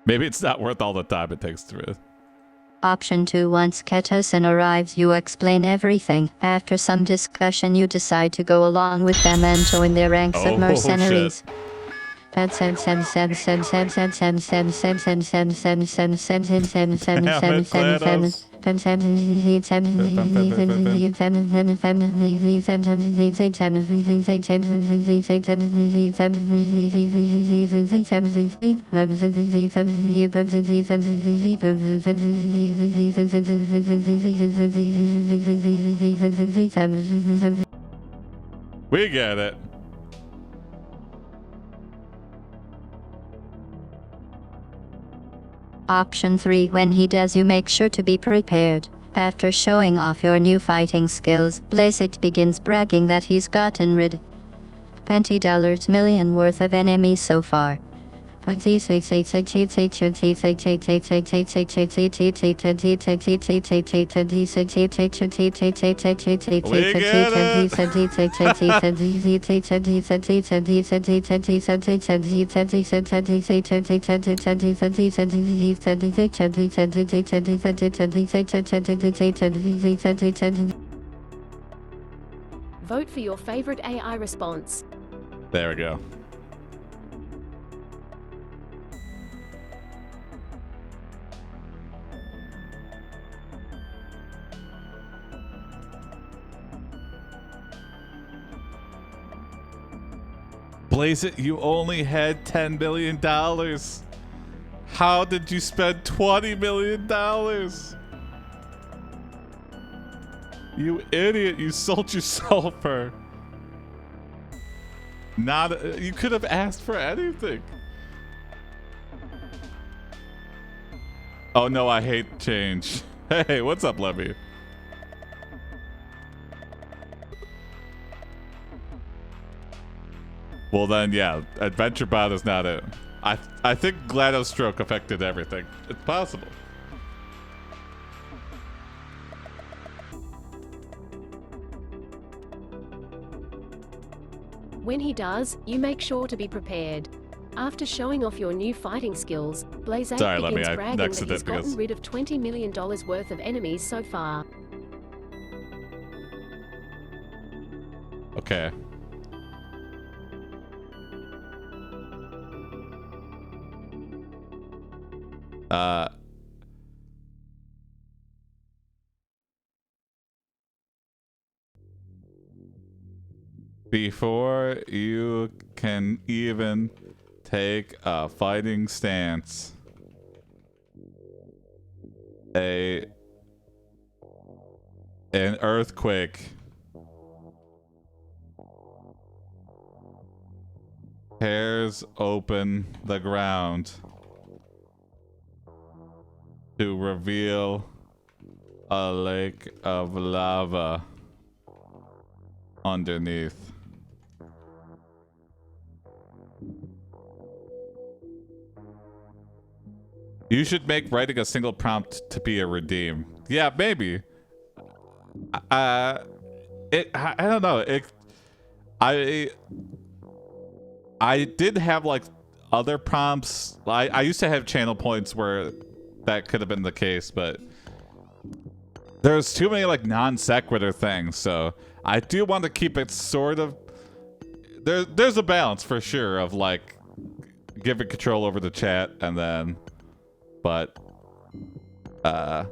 Maybe it's not worth all the time it takes to. Option 2 Once Ketosin arrives you explain everything. After some discussion you decide to go along with them and join their ranks of mercenaries. We get it. Option 3 When he does you make sure to be prepared. After showing off your new fighting skills, Blazek begins bragging that he's gotten rid $20 million worth of enemies so far. We get it. Vote for your favorite AI response. There we go. Blaze it, you only had $10 million. How did you spend $20 million? You idiot, you sold yourself for not, you could have asked for anything. Oh no, I hate change. Hey, what's up, Levy? Well then, yeah, AdventureBot is not it. I think GLaDOS stroke affected everything. It's possible. When he does, you make sure to be prepared. After showing off your new fighting skills, Blazek begins bragging that he's gotten rid of $20 million worth of enemies so far. Okay. Before you can even take a fighting stance, an earthquake tears open the ground to reveal a lake of lava underneath. You should make writing a single prompt to be a redeem. Yeah, maybe. I don't know. I did have like other prompts. I used to have channel points where that could have been the case, but there's too many like non sequitur things. So I do want to keep it sort of. There's a balance for sure of like giving control over the chat and then. But I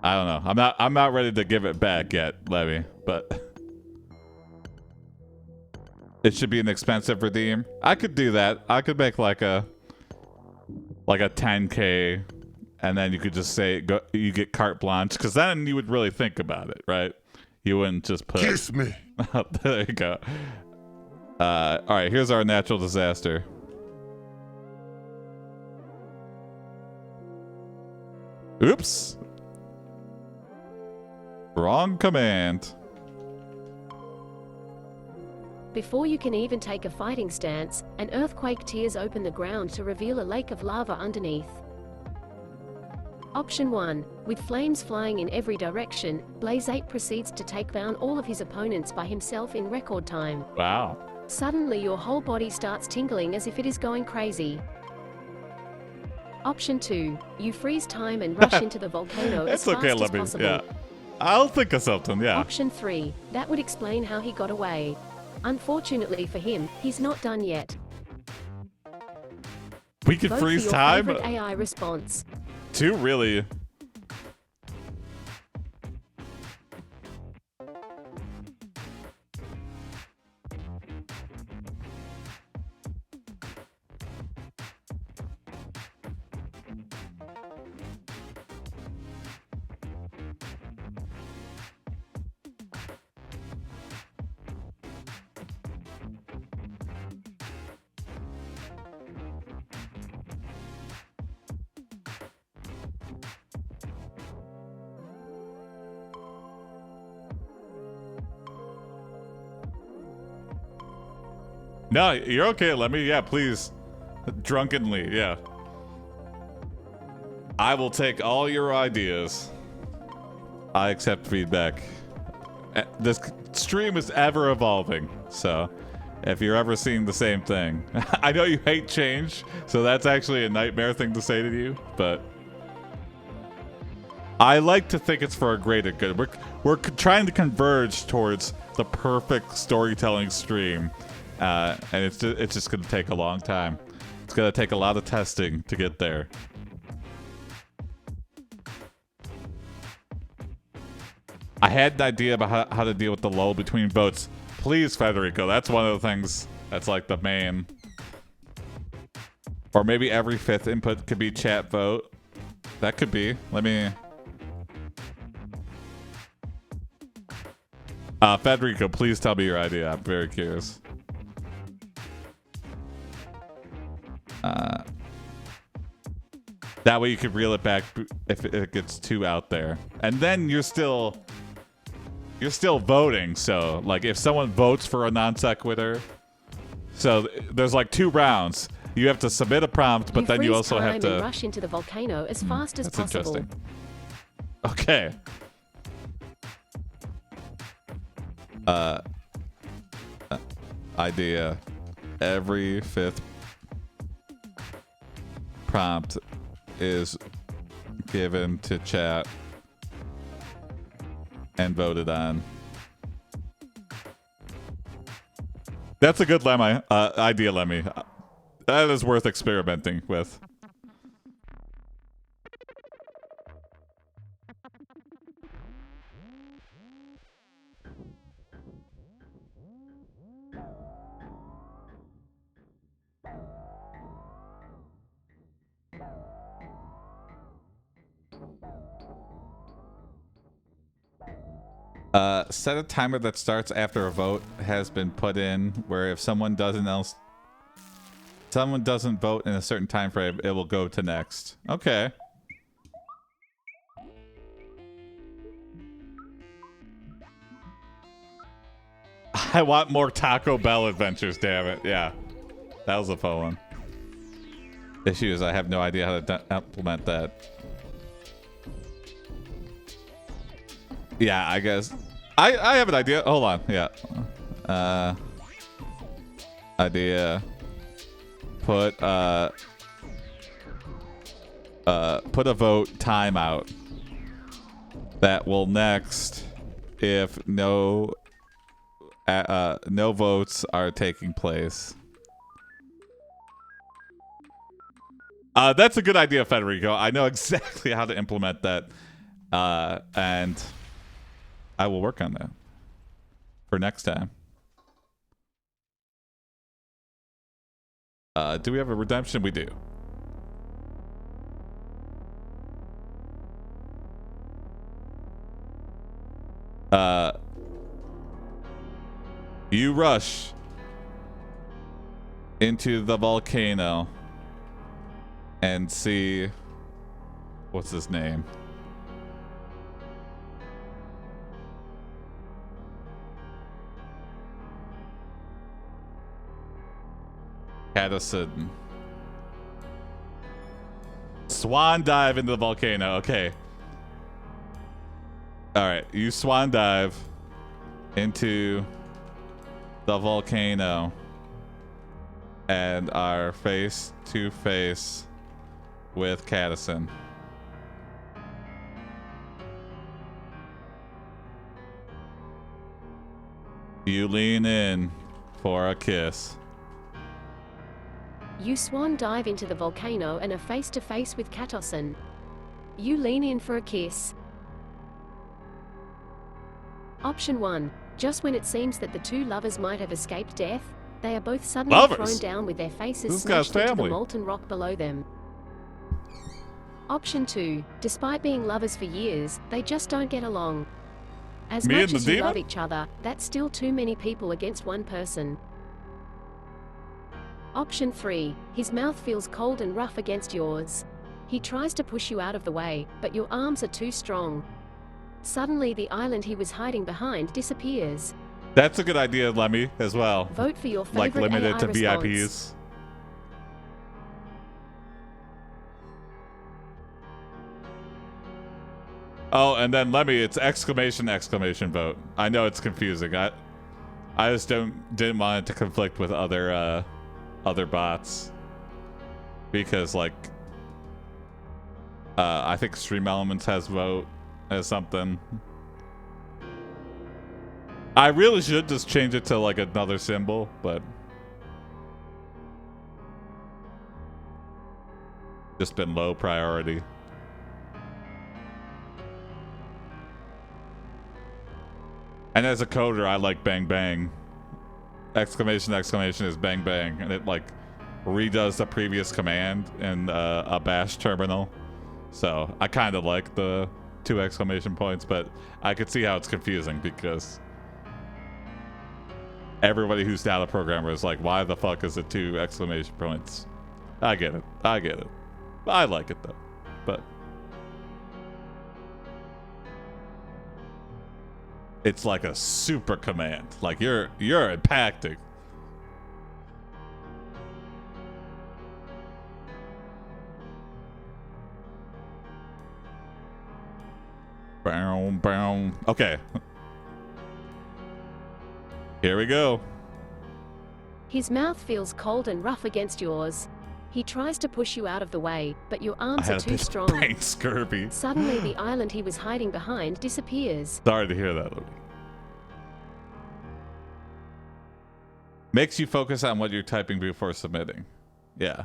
don't know. I'm not ready to give it back yet, Levy, but it should be an expensive redeem. I could do that. I could make like a 10K and then you could just say you get carte blanche, because then you would really think about it, right? You wouldn't just put Kiss me. There you go. All right, here's our natural disaster. Oops. Wrong command. Before you can even take a fighting stance, an earthquake tears open the ground to reveal a lake of lava underneath. Option 1. With flames flying in every direction, Blaze 8 proceeds to take down all of his opponents by himself in record time. Wow. Suddenly your whole body starts tingling as if it is going crazy. Option 2. You freeze time and rush into the volcano as fast as possible. Yeah. I'll think of something, yeah. Option 3. That would explain how he got away. Unfortunately for him, he's not done yet. We could Vote freeze for your time? favorite AI response. 2, really? No, you're okay. Let me, yeah, please. Drunkenly, yeah. I will take all your ideas. I accept feedback. This stream is ever evolving, so if you're ever seeing the same thing. I know you hate change, so that's actually a nightmare thing to say to you, but I like to think it's for a greater good. We're trying to converge towards the perfect storytelling stream. And it's just going to take a long time. It's going to take a lot of testing to get there. I had an idea about how to deal with the lull between votes. Please, Federico, that's one of the things that's like the main. Or maybe every 5th input could be chat vote. That could be. Let me... Federico, please tell me your idea. I'm very curious. That way you could reel it back if it gets too out there. And then you're still voting. So like if someone votes for a non sequitur, so there's like 2 rounds. You have to submit a prompt, but then you also have to rush into the volcano as fast as possible. Interesting. Okay. Idea. Every 5th prompt is given to chat and voted on. That's a good idea, Lemmy. That is worth experimenting with. Set a timer that starts after a vote has been put in, where if someone doesn't vote in a certain time frame, it will go to next. Okay. I want more Taco Bell adventures, damn it. Yeah. That was a fun one. Issue is I have no idea how to implement that. Yeah, I guess. I have an idea. Hold on. Yeah. Idea. Put a vote timeout that will next if no votes are taking place. That's a good idea, Federico. I know exactly how to implement that, and I will work on that for next time. Do we have a redemption? We do. You rush into the volcano and see what's his name? Addison. Swan dive into the volcano. Okay. Alright, you swan dive into the volcano and are face to face with Cadison. You lean in for a kiss. You swan dive into the volcano and are face to face with Katosin. You lean in for a kiss. Option 1. Just when it seems that the two lovers might have escaped death, they are both suddenly thrown down with their faces smashed into the molten rock below them. Option 2. Despite being lovers for years, they just don't get along. As much as you love each other, that's still too many people against one person. Option 3. His mouth feels cold and rough against yours. He tries to push you out of the way, but your arms are too strong. Suddenly the island he was hiding behind disappears. That's a good idea, Lemmy, as well. Vote for your favorite like limited AI to response. VIPs. Oh, and then Lemmy, it's exclamation vote. I know it's confusing. I just didn't want it to conflict with other bots because like I think Stream Elements has vote as something. I really should just change it to like another symbol, but just been low priority. And as a coder, I like bang bang. Exclamation is bang bang, and it like redoes the previous command in a bash terminal. So I kind of like the 2 exclamation points, but I could see how it's confusing because everybody who's not a programmer is like, why the fuck is it 2 exclamation points? I get it. I like it though, but it's like a super command. Like you're impacting. Boom, boom. Okay. Here we go. His mouth feels cold and rough against yours. He tries to push you out of the way, but your arms are too strong. Brain scurvy. Suddenly the island he was hiding behind disappears. Sorry to hear that, Louis. Makes you focus on what you're typing before submitting. Yeah.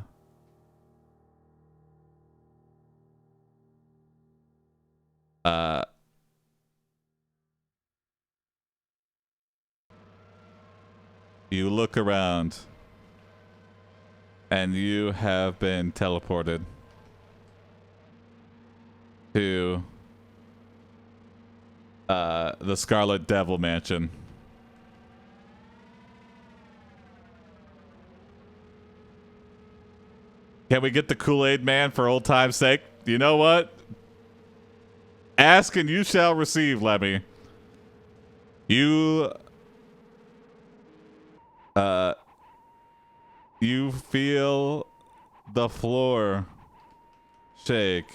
You look around and you have been teleported to the Scarlet Devil Mansion. Can we get the Kool-Aid Man for old time's sake? You know what? Ask and you shall receive, Lemmy. You feel the floor shake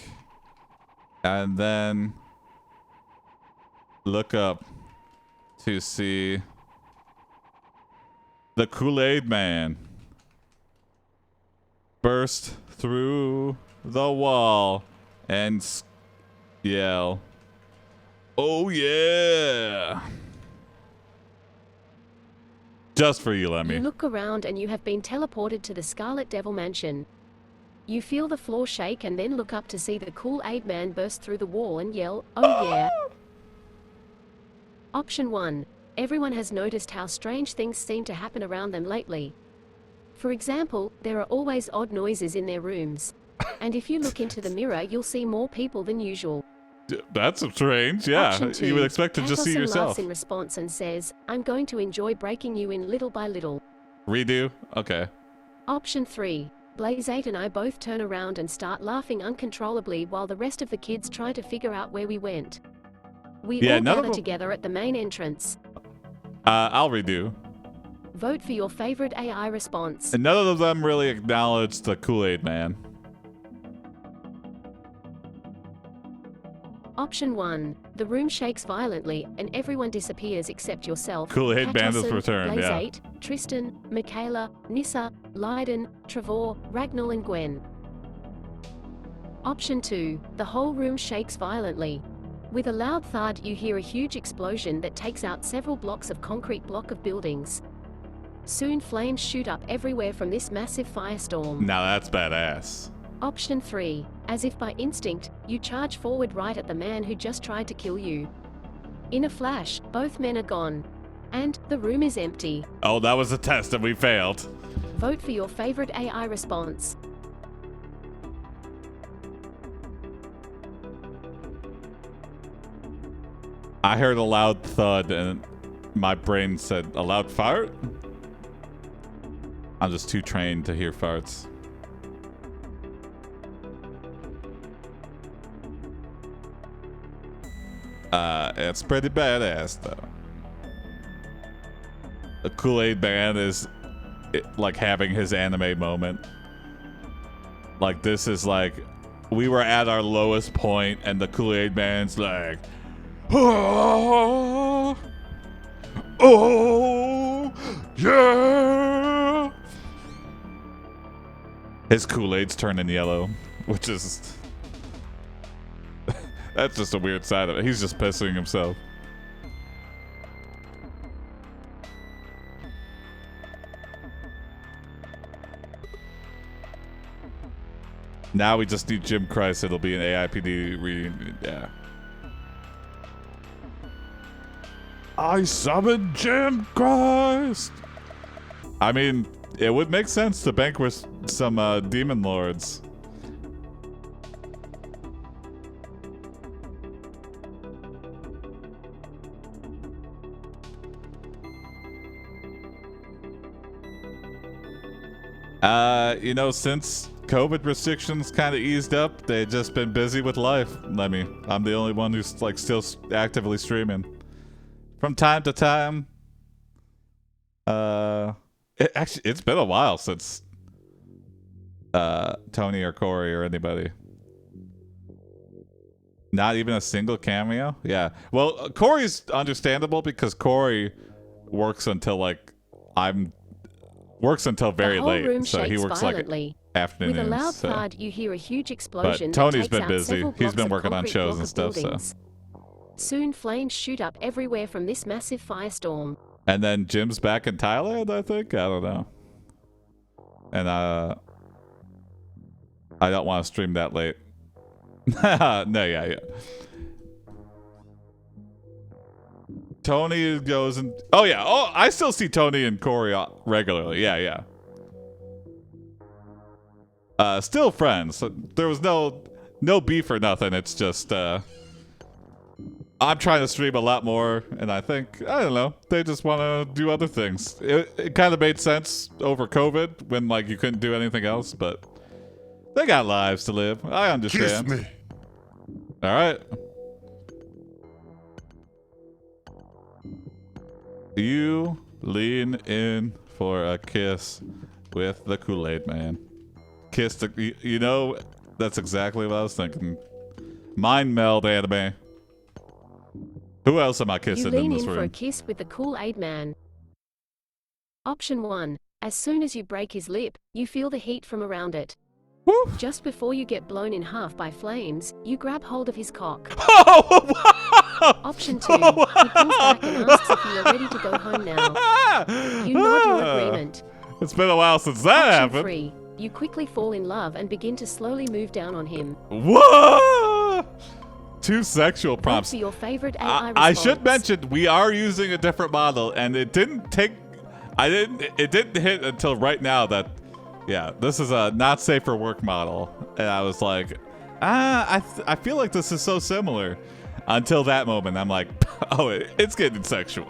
and then look up to see the Kool-Aid Man burst through the wall and yell, "Oh yeah!" Just for you, Lemmy. You look around and you have been teleported to the Scarlet Devil Mansion. You feel the floor shake and then look up to see the Kool-Aid Man burst through the wall and yell, "Oh yeah!" Option 1. Everyone has noticed how strange things seem to happen around them lately. For example, there are always odd noises in their rooms. And if you look into the mirror, you'll see more people than usual. That's strange, yeah. Option 2, you would expect to just see yourself. laughs in response and says, "I'm going to enjoy breaking you in little by little." Redo? Okay. Option 3. Blaze8 and I both turn around and start laughing uncontrollably while the rest of the kids try to figure out where we went. We all gather together at the main entrance. I'll redo. Vote for your favorite AI response. And none of them really acknowledged the Kool-Aid Man. Option 1. The room shakes violently, and everyone disappears except yourself. Kool-Aid Man has Katosson, returned, Blaze yeah. 8, Tristan, Michaela, Nissa, Leiden, Trevor, Ragnall and Gwen. Option 2. The whole room shakes violently. With a loud thud, you hear a huge explosion that takes out several blocks of concrete block of buildings. Soon flames shoot up everywhere from this massive firestorm. Now that's badass. Option 3. As if by instinct, you charge forward right at the man who just tried to kill you. In a flash, both men are gone. And the room is empty. Oh, that was a test and we failed. Vote for your favorite AI response. I heard a loud thud and my brain said, a loud fart? I'm just too trained to hear farts. It's pretty badass though. The Kool-Aid Man is like having his anime moment. Like this is like, we were at our lowest point and the Kool-Aid Man's like, oh, oh, yeah. His Kool-Aid's turning yellow, which is... That's just a weird side of it. He's just pissing himself. Now we just need Jim Christ. It'll be an AiPD reunion. Yeah. I summoned Jim Christ. I mean, it would make sense to vanquish some demon lords. You know, since COVID restrictions kind of eased up, they've just been busy with life. I mean, I'm the only one who's like still actively streaming. From time to time. It's been a while since Tony or Corey or anybody. Not even a single cameo? Yeah. Well, Corey's understandable because Corey works until like works until very late. So he works violently. Like afternoons. With a loud so. thud, you hear a huge explosion. But Tony's that takes been out busy. several He's blocks been of working on concrete shows block and of stuff, buildings. Soon flames shoot up everywhere from this massive firestorm. And then Jim's back in Thailand, I think. I don't know. And I don't want to stream that late. No, yeah. Tony goes and oh yeah. Oh, I still see Tony and Corey regularly. Yeah. Still friends. There was no beef or nothing. It's just I'm trying to stream a lot more, and I think, I don't know, they just want to do other things. It kind of made sense over COVID when like you couldn't do anything else, but they got lives to live. I understand. Kiss me. All right. You lean in for a kiss with the Kool-Aid Man. Kiss the, you know, that's exactly what I was thinking. Mind meld anime. Who else am I kissing You in lean this in for a room? kiss with the Kool-Aid Man. Option 1. As soon as you break his lip, you feel the heat from around it. Woo! Just before you get blown in half by flames, you grab hold of his cock. Oh, wow! Option 2. He pulls back and asks if you are ready to go home now. You nod your agreement. It's been a while since that Option happened. 3. You quickly fall in love and begin to slowly move down on him. Whoa! Two sexual Vote prompts. for your favorite AI I response. should mention we are using a different model, and it didn't take. It didn't hit until right now that, yeah, this is a not safe for work model, and I was like, I feel like this is so similar. Until that moment, I'm like, oh, it's getting sexual.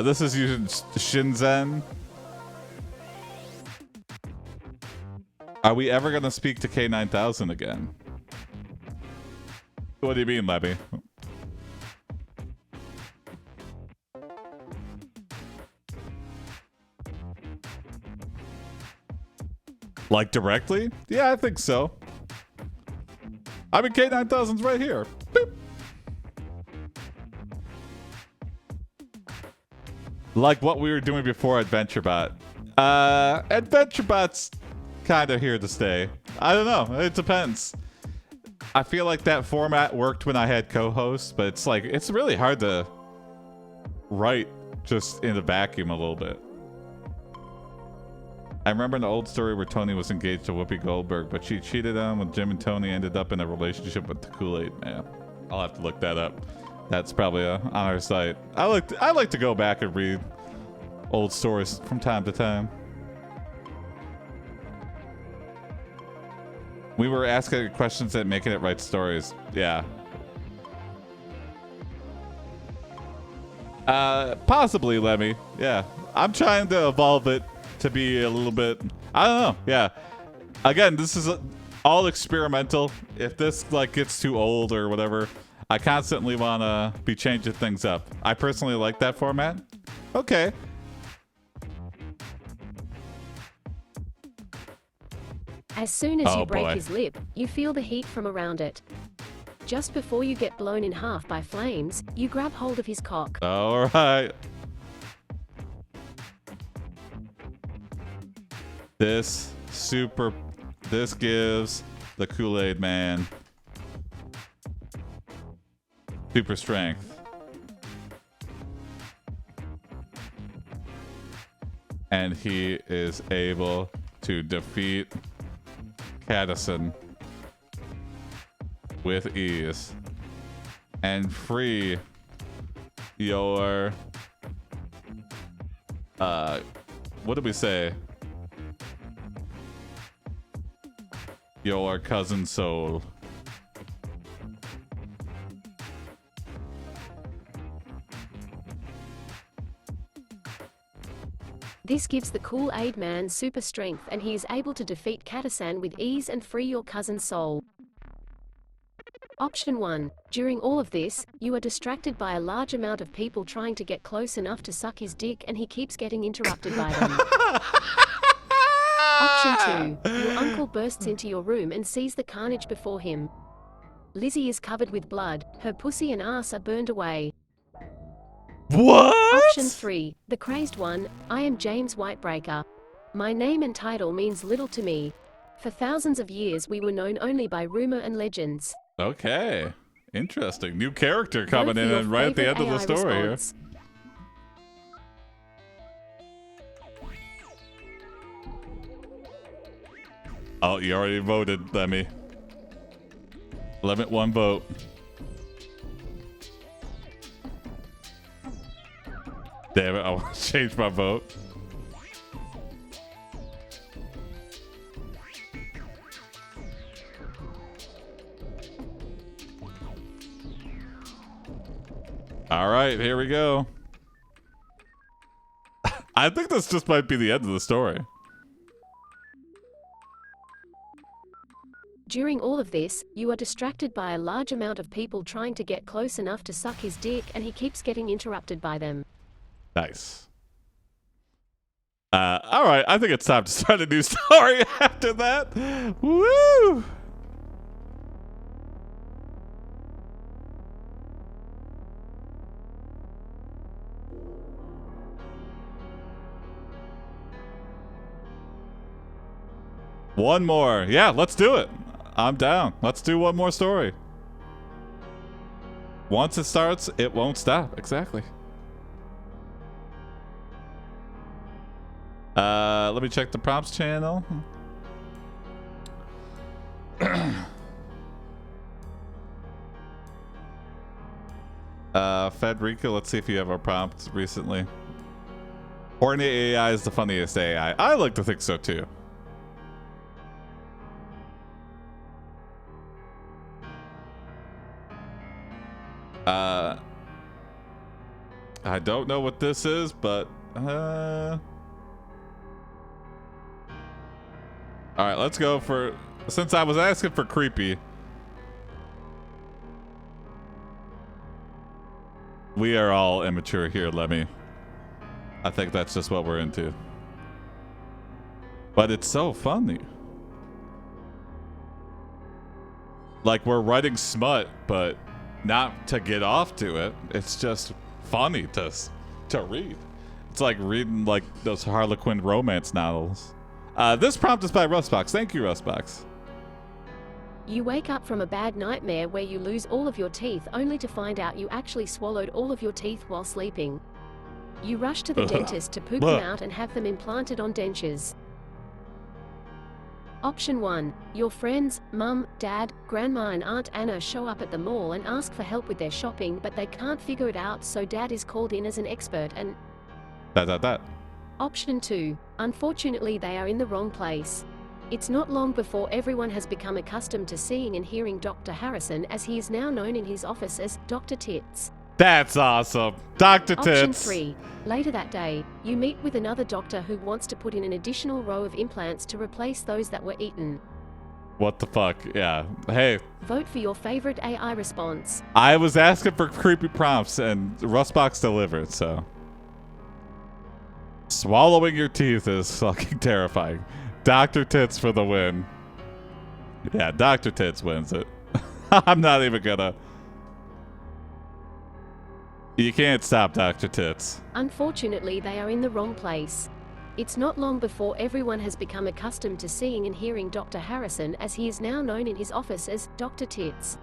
This is using Shinen. Are we ever gonna speak to K9000 again? What do you mean, Levy? Like directly? Yeah, I think so. I mean, K9000's right here. Boop. Like what we were doing before AdventureBot. AdventureBot's kind of here to stay. I don't know. It depends. I feel like that format worked when I had co-hosts, but it's like, it's really hard to write just in a vacuum a little bit. I remember an old story where Tony was engaged to Whoopi Goldberg, but she cheated on him when Jim and Tony ended up in a relationship with the Kool-Aid Man. I'll have to look that up. That's probably on our site. I like to go back and read old stories from time to time. We were asking questions and making it write stories. Yeah. Possibly, Lemmy. Yeah. I'm trying to evolve it to be a little bit, I don't know. Yeah. Again, this is all experimental. If this like gets too old or whatever, I constantly want to be changing things up. I personally like that format. Okay. As soon as you break boy. his lip, you feel the heat from around it. Just before you get blown in half by flames, you grab hold of his cock. All right. This gives the Kool-Aid Man super strength. And he is able to defeat Cadison with ease and free your what did we say? Your cousin soul. This gives the Kool-Aid Man super strength and he is able to defeat Katasan with ease and free your cousin's soul. Option 1. During all of this, you are distracted by a large amount of people trying to get close enough to suck his dick and he keeps getting interrupted by them. Option 2. Your uncle bursts into your room and sees the carnage before him. Lizzie is covered with blood, her pussy and ass are burned away. What? Option 3. The crazed one. I am James Whitebreaker. My name and title means little to me. For thousands of years we were known only by rumor and legends. Okay. Interesting. New character coming Vote in for your and right at the end favorite of the AI story response. here. Oh, you already voted, Lemmy. Limit one vote. Damn it, I want to change my vote. All right, here we go. I think this just might be the end of the story. During all of this, you are distracted by a large amount of people trying to get close enough to suck his dick and he keeps getting interrupted by them. Nice. All right, I think it's time to start a new story after that. Woo! One more. Yeah, let's do it. I'm down. Let's do one more story. Once it starts, it won't stop. Exactly. Let me check the prompts channel. Federica, let's see if you have a prompt recently. Horny AI is the funniest AI. I like to think so too. I don't know what this is, but all right, let's go for, since I was asking for creepy, we are all immature here, Lemmy. I think that's just what we're into. But it's so funny. like we're writing smut, but not to get off to it. It's just funny to read. It's like reading like those Harlequin romance novels. This prompt is by Rustbox. Thank you, Rustbox. You wake up from a bad nightmare where you lose all of your teeth only to find out you actually swallowed all of your teeth while sleeping. You rush to the dentist to poop them out and have them implanted on dentures. Option 1. Your friends, mum, dad, grandma and Aunt Anna show up at the mall and ask for help with their shopping, but they can't figure it out, so dad is called in as an expert and... Option 2. Unfortunately, they are in the wrong place. It's not long before everyone has become accustomed to seeing and hearing Dr. Harrison, as he is now known in his office as Dr. Tits. That's awesome. Dr. Tits. Option 3. Later that day, you meet with another doctor who wants to put in an additional row of implants to replace those that were eaten. What the fuck? Yeah. Hey. Vote for your favorite AI response. I was asking for creepy prompts and Rustbox delivered, so. Swallowing your teeth is fucking terrifying. Dr. Tits for the win. Yeah, Dr. Tits wins it. I'm not even gonna. You can't stop Dr. Tits. Unfortunately, they are in the wrong place. It's not long before everyone has become accustomed to seeing and hearing Dr. Harrison, as he is now known in his office as Dr. Tits.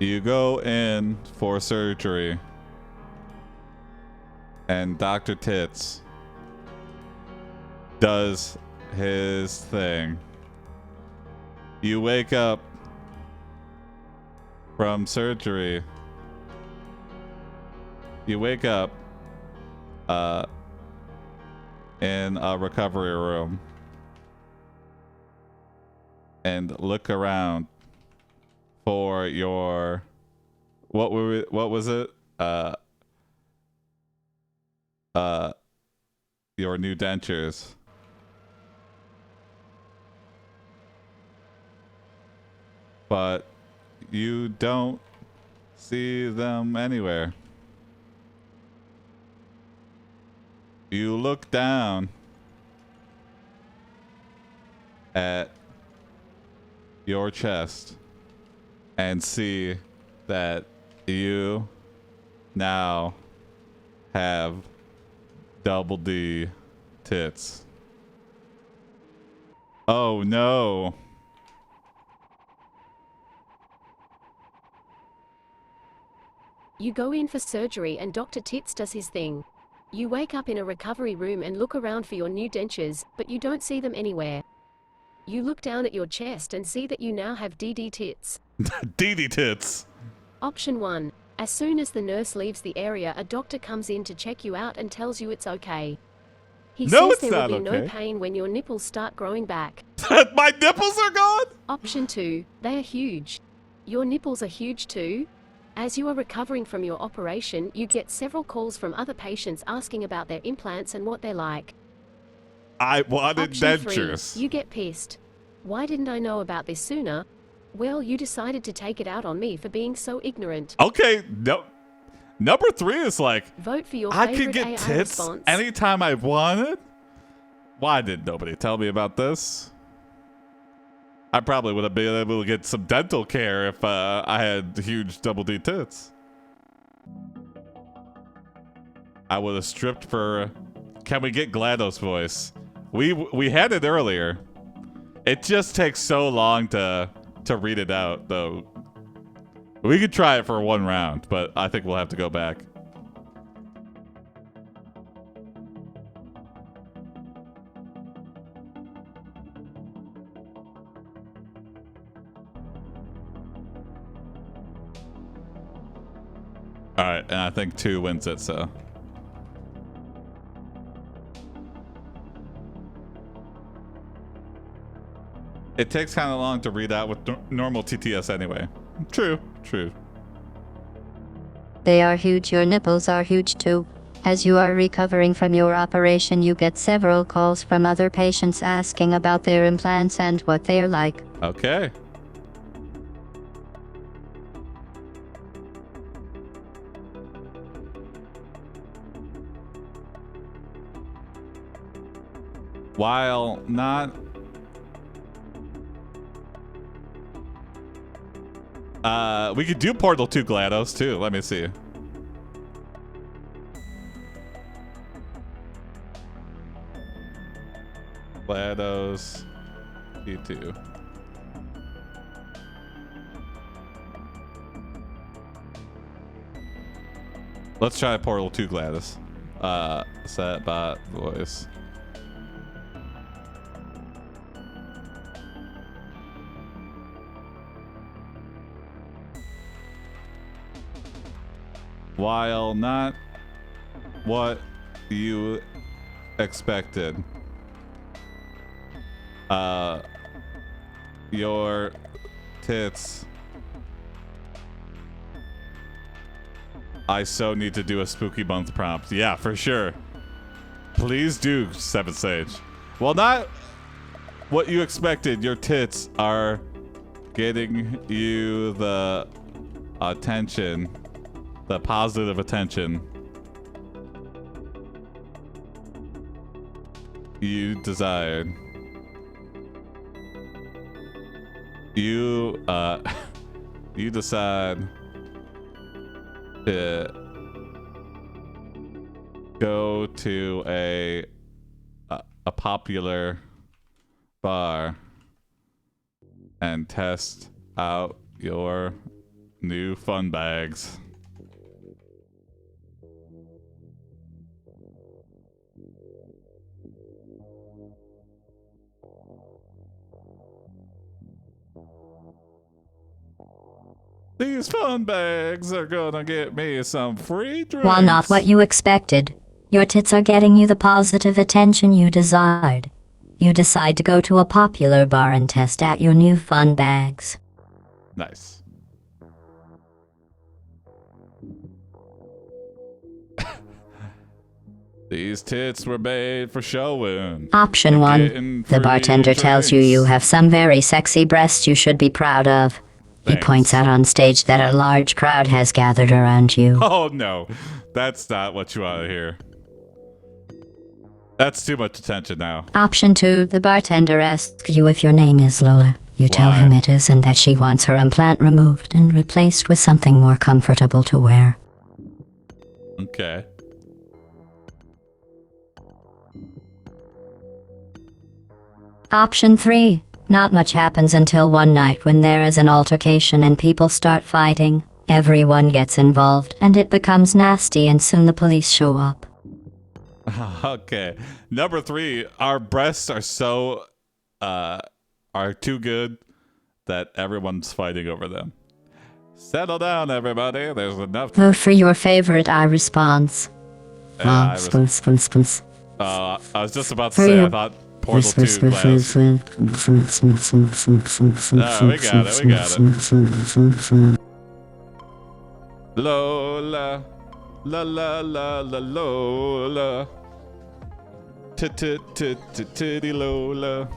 You go in for surgery, and Dr. Tits does his thing. You wake up from surgery. You wake up in a recovery room and look around for your what was it? Your new dentures. But you don't see them anywhere. You look down at your chest and see that you now have double D tits. Oh no. You go in for surgery and Dr. Tits does his thing. You wake up in a recovery room and look around for your new dentures, but you don't see them anywhere. You look down at your chest and see that you now have DD tits. DD tits. Option 1. As soon as the nurse leaves the area, a doctor comes in to check you out and tells you it's okay. He says there will be no pain when your nipples start growing back. My nipples are gone? Option 2. They are huge. Your nipples are huge too? As you are recovering from your operation, you get several calls from other patients asking about their implants and what they're like. I wanted Option dentures. 3. You get pissed. Why didn't I know about this sooner? Well, you decided to take it out on me for being so ignorant. Okay, no. Number 3 is like, vote for your I favorite could get AI tits response. anytime I wanted. Why did nobody tell me about this? I probably would have been able to get some dental care if I had huge double D tits. I would have stripped for. Can we get GLaDOS voice? We had it earlier. It just takes so long to read it out, though. We could try it for one round, but I think we'll have to go back. All right, and I think 2 wins it, so. It takes kind of long to read out with normal TTS anyway. True, true. They are huge. Your nipples are huge too. As you are recovering from your operation, you get several calls from other patients asking about their implants and what they're like. Okay. while not we could do Portal 2 GLaDOS too. Let me see. GLaDOS P2. Let's try Portal 2 GLaDOS. Set bot voice. While not what you expected, your tits. I so need to do a spooky month prompt. Yeah, for sure. Please do, Seven Sage. Well, not what you expected. Your tits are getting you the attention, the positive attention you desired. You, you decide to go to a popular bar and test out your new fun bags. These fun bags are gonna get me some free drinks. While not what you expected, your tits are getting you the positive attention you desired. You decide to go to a popular bar and test out your new fun bags. Nice. These tits were made for showing. Option 1. The bartender tells you have some very sexy breasts you should be proud of. He points out on stage that a large crowd has gathered around you. Oh no, that's not what you want to hear. That's too much attention now. Option 2. The bartender asks you if your name is Lola. You tell him it is and that she wants her implant removed and replaced with something more comfortable to wear. Okay. Option 3. Not much happens until one night when there is an altercation and people start fighting. Everyone gets involved and it becomes nasty and soon the police show up. Okay. Number 3, our breasts are so are too good that everyone's fighting over them. Settle down, everybody. There's enough. Vote for your favorite response. I was just about to say, I thought Portal 2 GLaDOS. No, we got it. Lola. La la la la Lola. Titty Lola.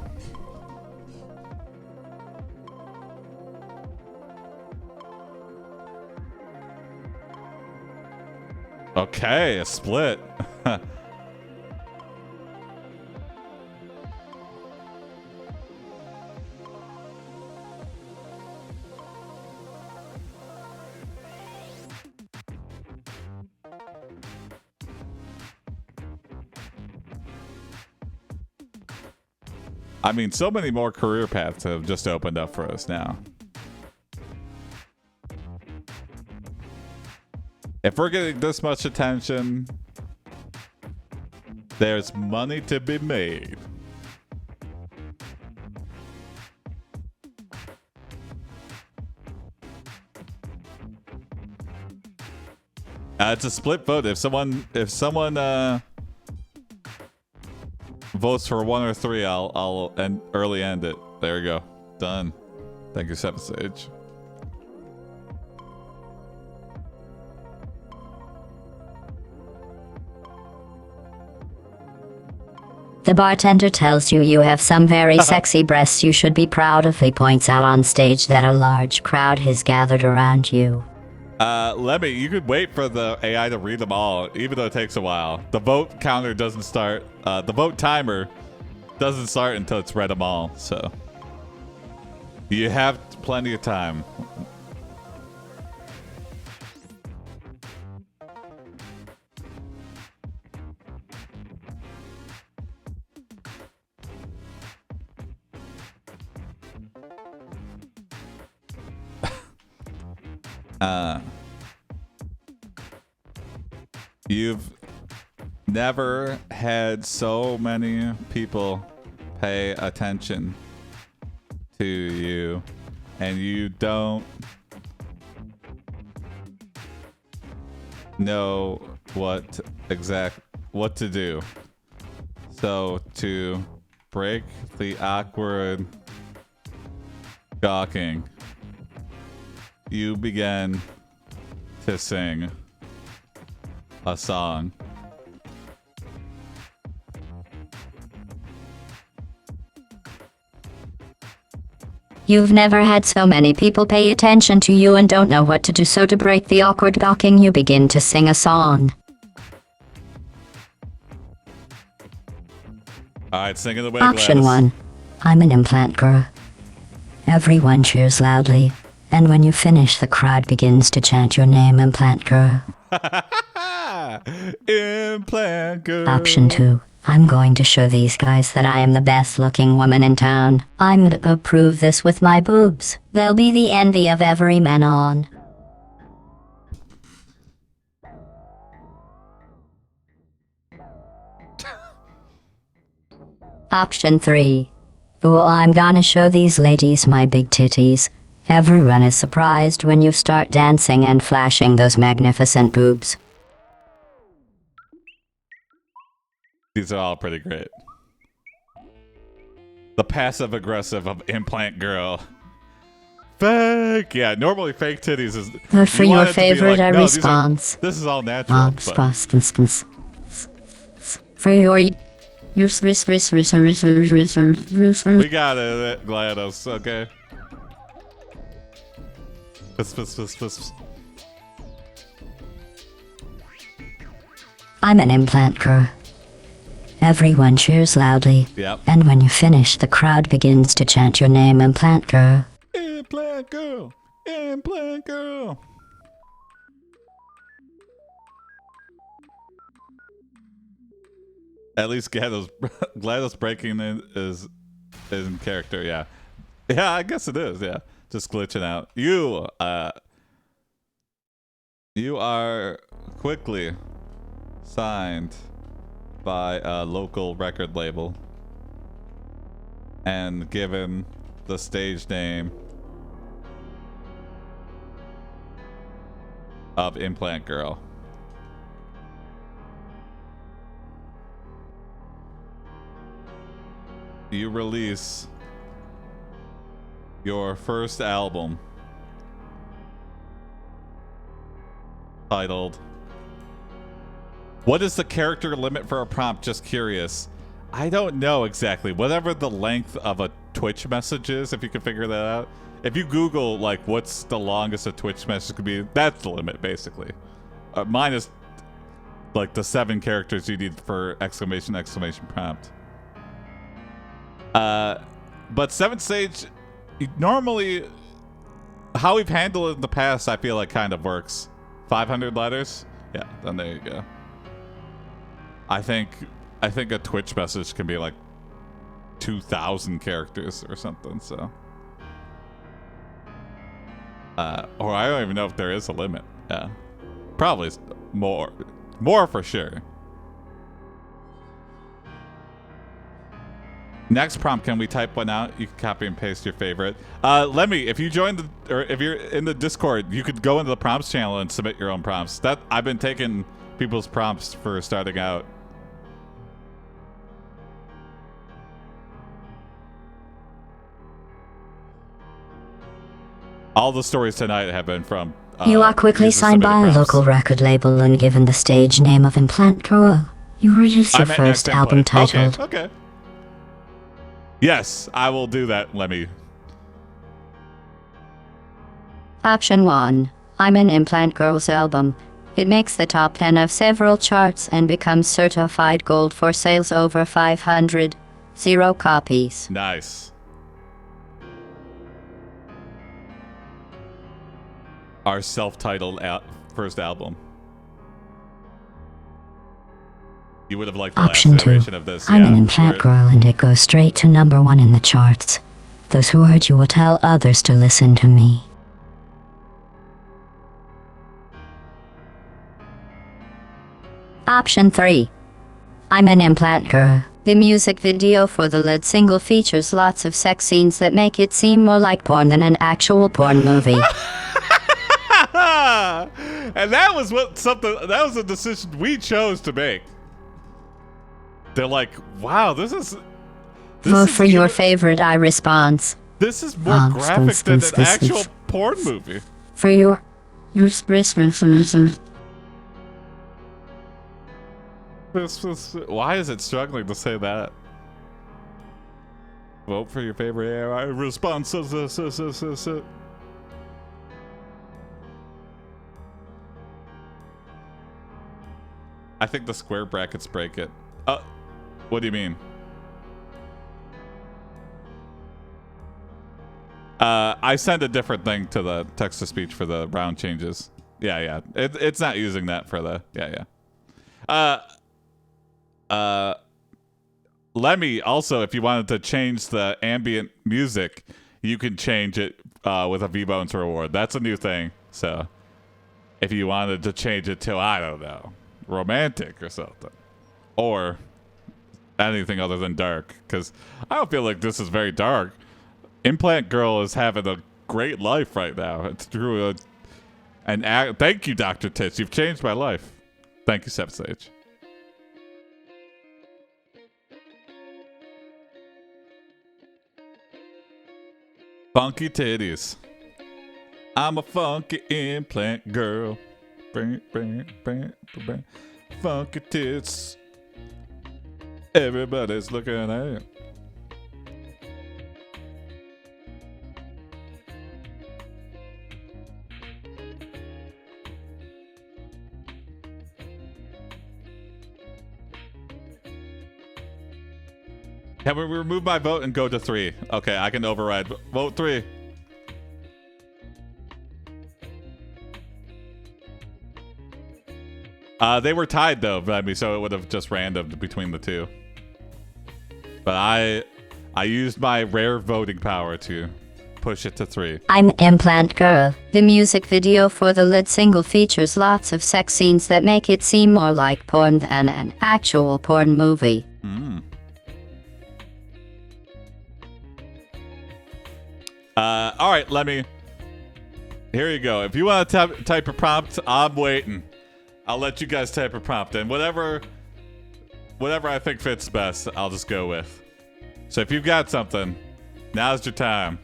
Okay, a split. I mean, so many more career paths have just opened up for us now. If we're getting this much attention, there's money to be made. It's a split vote. If someone votes for 1 or 3, I'll early end it. There we go. Done. Thank you, Seven Sage. The bartender tells you have some very sexy breasts you should be proud of. He points out on stage that a large crowd has gathered around you. Lemmy, you could wait for the AI to read them all, even though it takes a while. The vote counter doesn't start. The vote timer Doesn't start until it's read them all, so you have plenty of time. You've never had so many people pay attention to you, and you don't know what to do. So to break the awkward gawking, you began to sing a song. You've never had so many people pay attention to you and don't know what to do, so to break the awkward gawking, you begin to sing a song. Alright, sing it away, Option Gladys. 1. I'm an implant girl. Everyone cheers loudly, and when you finish, the crowd begins to chant your name, implant girl. Implant girl. Option 2. I'm going to show these guys that I am the best looking woman in town. I'm gonna prove this with my boobs. They'll be the envy of every man on. Option 3. Well, I'm gonna show these ladies my big titties. Everyone is surprised when you start dancing and flashing those magnificent boobs. These are all pretty great. The passive aggressive of implant girl. Fake. Yeah, normally fake titties is. But for you your want it to be favorite like, no, response. this is all natural. But For your we got it, GLaDOS. Okay. I'm an implant girl. Everyone cheers loudly. Yep. And when you finish, the crowd begins to chant your name, implant girl. Implant girl. Implant girl. At least GLaDOS breaking is in character, yeah. Yeah, I guess it is, yeah. Just glitching out. You are quickly signed by a local record label and given the stage name of Implant Girl. You release your first album titled, what is the character limit for a prompt? Just curious. I don't know exactly. Whatever the length of a Twitch message is, if you can figure that out. If you Google, like, what's the longest a Twitch message could be, that's the limit, basically. Mine is, like, the 7 characters you need for exclamation prompt. But 7th stage, normally, how we've handled it in the past, I feel like kind of works. 500 letters? Yeah, then there you go. I think a Twitch message can be like 2,000 characters or something, so. Or I don't even know if there is a limit. Yeah. Probably more. More for sure. Next prompt, can we type one out? You can copy and paste your favorite. Lemmy, if you join or if you're in the Discord, you could go into the prompts channel and submit your own prompts. I've been taking people's prompts for starting out. All the stories tonight have been from. You are quickly signed by a local record label and given the stage name of Implant Girl. You release your first album titled. Okay. Yes, I will do that, Lemmy. Option 1. I'm an Implant Girl's album. It makes the top 10 of several charts and becomes certified gold for sales over 500. 0 copies. Nice. Our self-titled first album. You would have liked the Option last 2. iteration of this. I'm yeah, an implant girl and it goes straight to #1 in the charts. Those who heard you will tell others to listen to me. Option 3. I'm an implant girl. The music video for the lead single features lots of sex scenes that make it seem more like porn than an actual porn movie. And that was that was a decision we chose to make. They're like, wow, this is Vote for your favorite response. This is more graphic than an actual porn movie. For your Why is it struggling to say that? Vote for your favorite AI response. I think the square brackets break it. What do you mean? I sent a different thing to the text-to-speech for the round changes. Yeah. It's not using that for the... Yeah. Lemmy, also, if you wanted to change the ambient music, you can change it with a V-Bones reward. That's a new thing. So, if you wanted to change it to, I don't know, romantic or something. Or anything other than dark. Because I don't feel like this is very dark. Implant Girl is having a great life right now. It's through thank you, Dr. Tits. You've changed my life. Thank you, Seven Sage. Funky titties. I'm a funky implant girl. Funky tits. Everybody's looking at it. Can we remove my vote and go to 3? Okay, I can override. Vote 3. They were tied though, so it would have just randomed between the two. But I used my rare voting power to push it to 3. I'm Implant Girl. The music video for the lead single features lots of sex scenes that make it seem more like porn than an actual porn movie. All right, here you go. If you want to type a prompt, I'm waiting. I'll let you guys type a prompt, and whatever I think fits best, I'll just go with. So if you've got something, now's your time.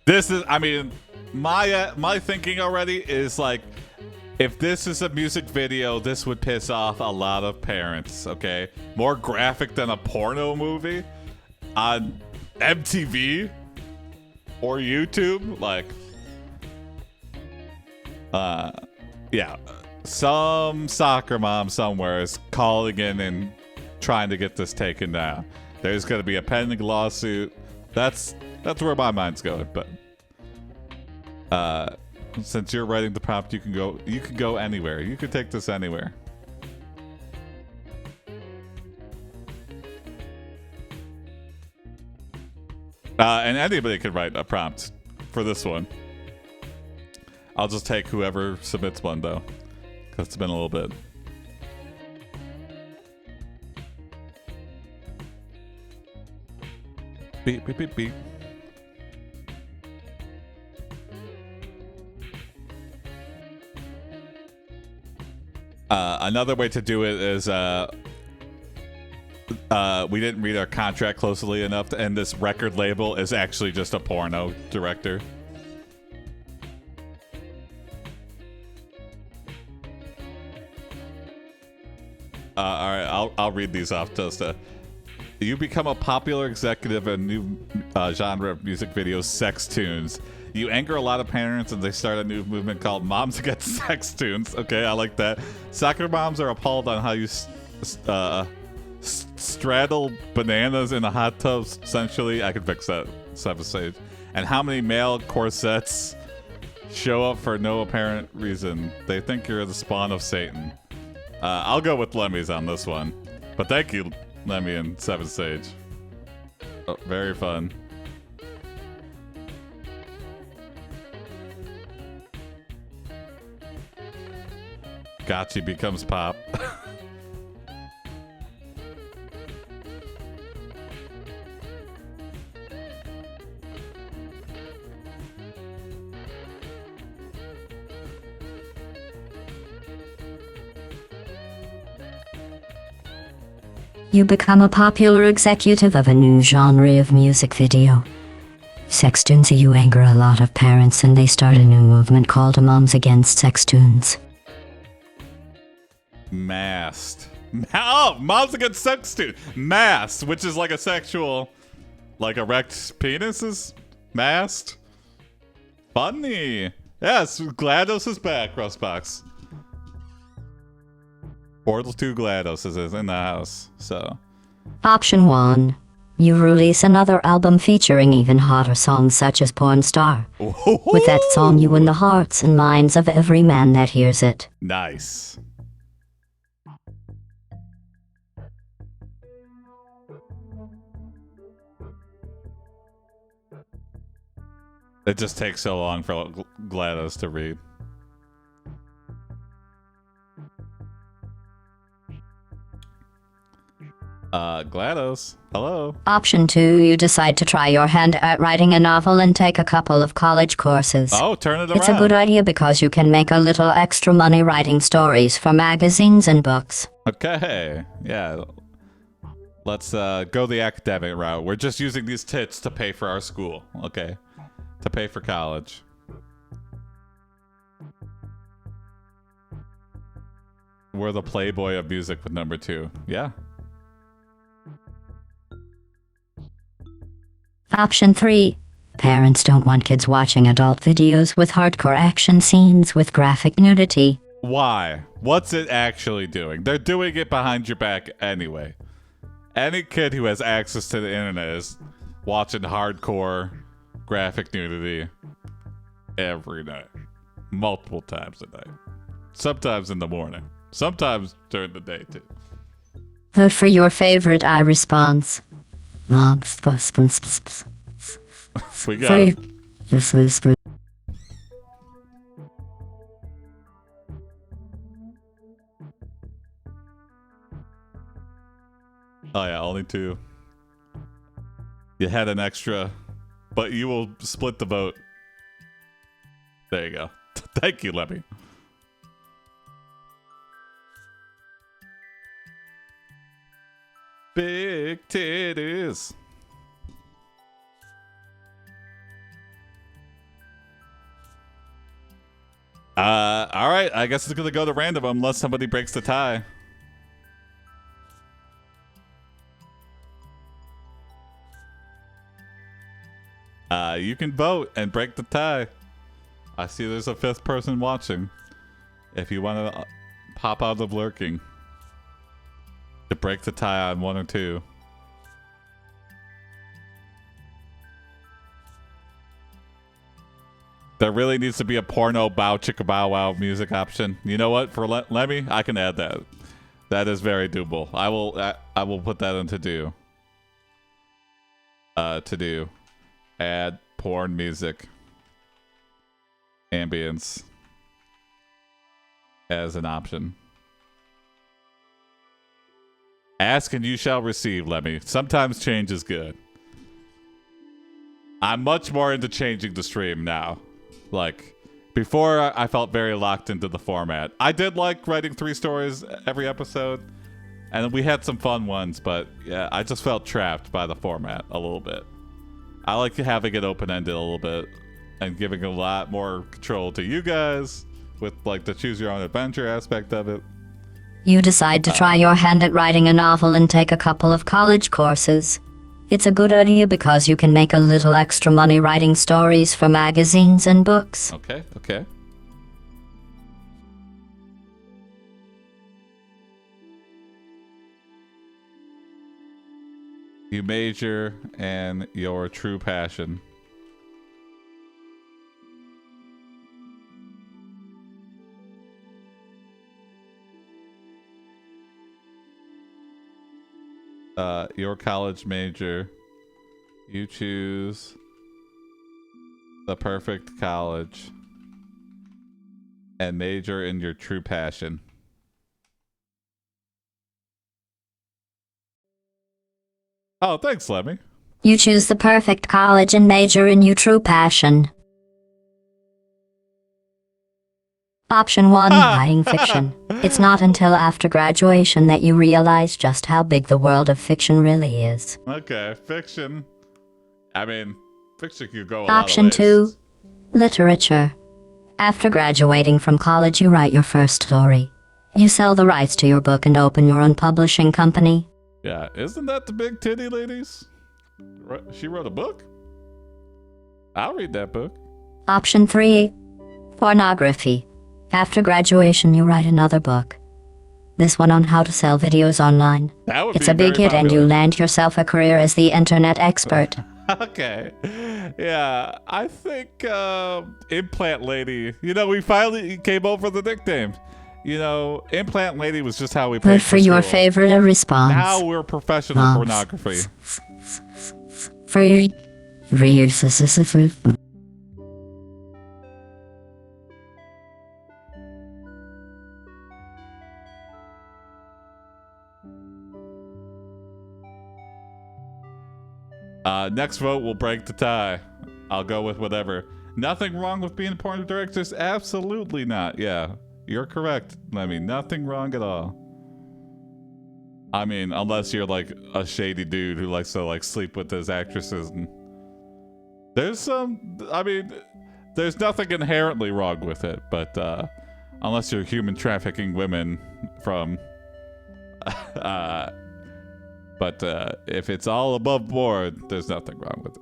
This is, my thinking already is like, if this is a music video, this would piss off a lot of parents, okay? More graphic than a porno movie on MTV or YouTube, like, yeah. Some soccer mom somewhere is calling in and trying to get this taken down. There's going to be a pending lawsuit. That's where my mind's going, but since you're writing the prompt, you can go anywhere. You can take this anywhere. And anybody can write a prompt for this one. I'll just take whoever submits one though, because it's been a little bit. Beep beep beep beep. Another way to do it is we didn't read our contract closely enough, and this record label is actually just a porno director. All right, I'll read these off just to. You become a popular executive in a new genre of music videos, sex tunes. You anger a lot of parents and they start a new movement called Moms Against Sex Tunes. Okay, I like that. Soccer moms are appalled on how you straddle bananas in a hot tub, essentially. I can fix that. 7th stage. And how many male corsets show up for no apparent reason. They think you're the spawn of Satan. I'll go with Lemmy's on this one. But thank you, Lemmy and 7th stage. Oh, very fun. Gotchi becomes pop. You become a popular executive of a new genre of music video. Sex tunes. You anger a lot of parents and they start a new movement called Moms Against Sex Tunes. Mast. Oh, Moms Against Sex Tunes. Mast, which is like a sexual, like erect penises. Mast. Funny. Yes, GLaDOS is back, Rustbox. Portal 2 GLaDOS is in the house, so. Option 1. You release another album featuring even hotter songs such as Porn Star. With that song you win the hearts and minds of every man that hears it. Nice. It just takes so long for GLaDOS to read. GLaDOS, hello. Option 2. You decide to try your hand at writing a novel and take a couple of college courses. Oh, turn it around. It's a good idea because you can make a little extra money writing stories for magazines and books. Okay, yeah. Let's go the academic route. We're just using these tits to pay for our school, okay? To pay for college. We're the Playboy of music with number 2. Yeah. Option 3. Parents don't want kids watching adult videos with hardcore action scenes with graphic nudity. Why? What's it actually doing? They're doing it behind your back anyway. Any kid who has access to the internet is watching hardcore graphic nudity every night. Multiple times a night. Sometimes in the morning. Sometimes during the day, too. Vote for your favorite response. We got it. Oh yeah, only 2. You had an extra, but you will split the vote. There you go. Thank you, Lemmy. Big titties. All right. I guess it's gonna go to random unless somebody breaks the tie. You can vote and break the tie. I see there's a 5th person watching. If you want to pop out of lurking to break the tie on 1 or 2. There really needs to be a porno bow chicka bow wow music option. You know what? For Lemmy, I can add that. That is very doable. I will put that into do. To do. Add porn music. Ambience. As an option. Ask and you shall receive, Lemmy. Sometimes change is good. I'm much more into changing the stream now. Like, before I felt very locked into the format. I did like writing 3 stories every episode. And we had some fun ones, but yeah, I just felt trapped by the format a little bit. I like having it open-ended a little bit and giving a lot more control to you guys with like the choose your own adventure aspect of it. You decide to try your hand at writing a novel and take a couple of college courses. It's a good idea because you can make a little extra money writing stories for magazines and books. Okay, okay. You major and your true passion. Your college major. You choose the perfect college and major in your true passion. Oh, thanks, Lemmy. You choose the perfect college and major in your true passion. Option 1, writing fiction. It's not until after graduation that you realize just how big the world of fiction really is. Okay, fiction. I mean, fiction could go a lot of Option ways. 2, literature. After graduating from college, you write your first story. You sell the rights to your book and open your own publishing company. Yeah, isn't that the big titty ladies? She wrote a book? I'll read that book. Option 3, pornography. After graduation, you write another book. This one on how to sell videos online. That would It's be a big very hit and you popular. land yourself a career as the internet expert. Okay. Yeah, I think Implant Lady. You know, we finally came over the nickname. You know, Implant Lady was just how we paid But for your school. favorite response. Now we're professional Moms. pornography. For your Next vote will break the tie. I'll go with whatever. Nothing wrong with being porn directors? Absolutely not. Yeah, you're correct. I mean, nothing wrong at all. I mean, unless you're like a shady dude who likes to like sleep with his actresses. And there's some, I mean, there's nothing inherently wrong with it, but unless you're human trafficking women from, but if it's all above board, there's nothing wrong with it.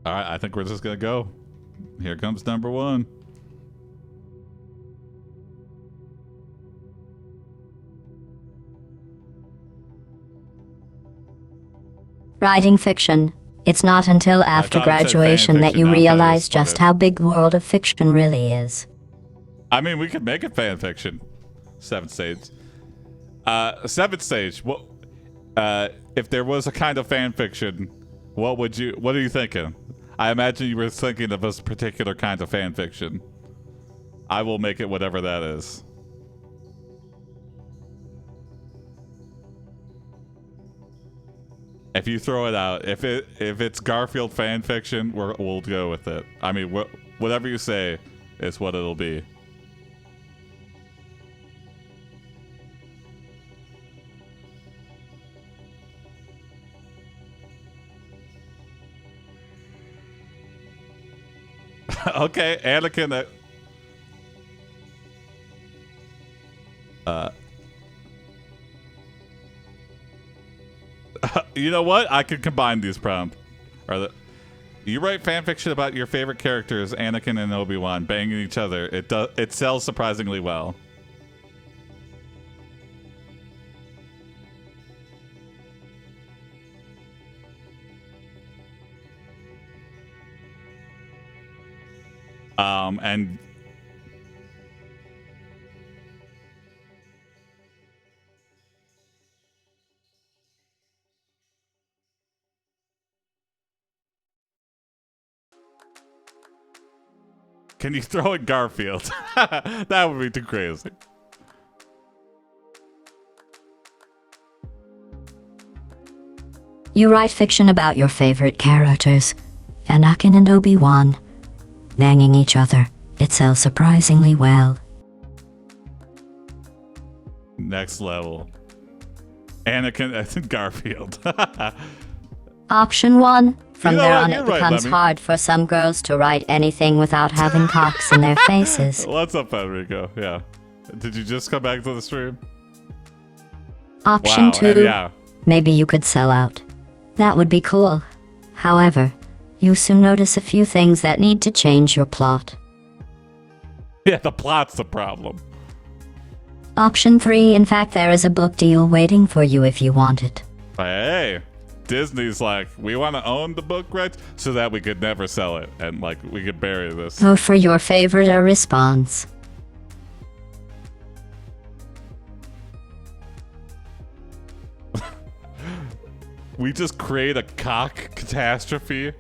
All right, I think we're just gonna go. Here comes number one. writing fiction. It's not until after thought it said fan graduation that fiction. you I thought it realize was just funny. how big the world of fiction really is. I mean, we could make it fan fiction. Seventh stage. Seventh stage. What? If there was a kind of fan fiction, what are you thinking? I imagine you were thinking of a particular kind of fan fiction. I will make it whatever that is. If you throw it out, if it's Garfield fan fiction, we'll go with it. I mean, whatever you say is what it'll be. Okay, Anakin. You know what? I could combine these prompts. You write fan fiction about your favorite characters, Anakin and Obi-Wan, banging each other. It sells surprisingly well. And can you throw in Garfield? That would be too crazy. You write fiction about your favorite characters, Anakin and Obi-Wan, banging each other. It sells surprisingly well. Next level. Anakin and Garfield. Option 1. From You know there what? on, You're it right, becomes Lemmy. hard for some girls to write anything without having cocks in their faces. What's up, Enrico? Yeah. Did you just come back to the stream? Option Wow, 2. and yeah. Maybe you could sell out. That would be cool. However, you soon notice a few things that need to change your plot. Yeah, the plot's the problem. Option 3. In fact, there is a book deal waiting for you if you want it. But hey, Disney's like, we want to own the book rights so that we could never sell it. And like, we could bury this. Vote for your favorite response. We just create a cock catastrophe.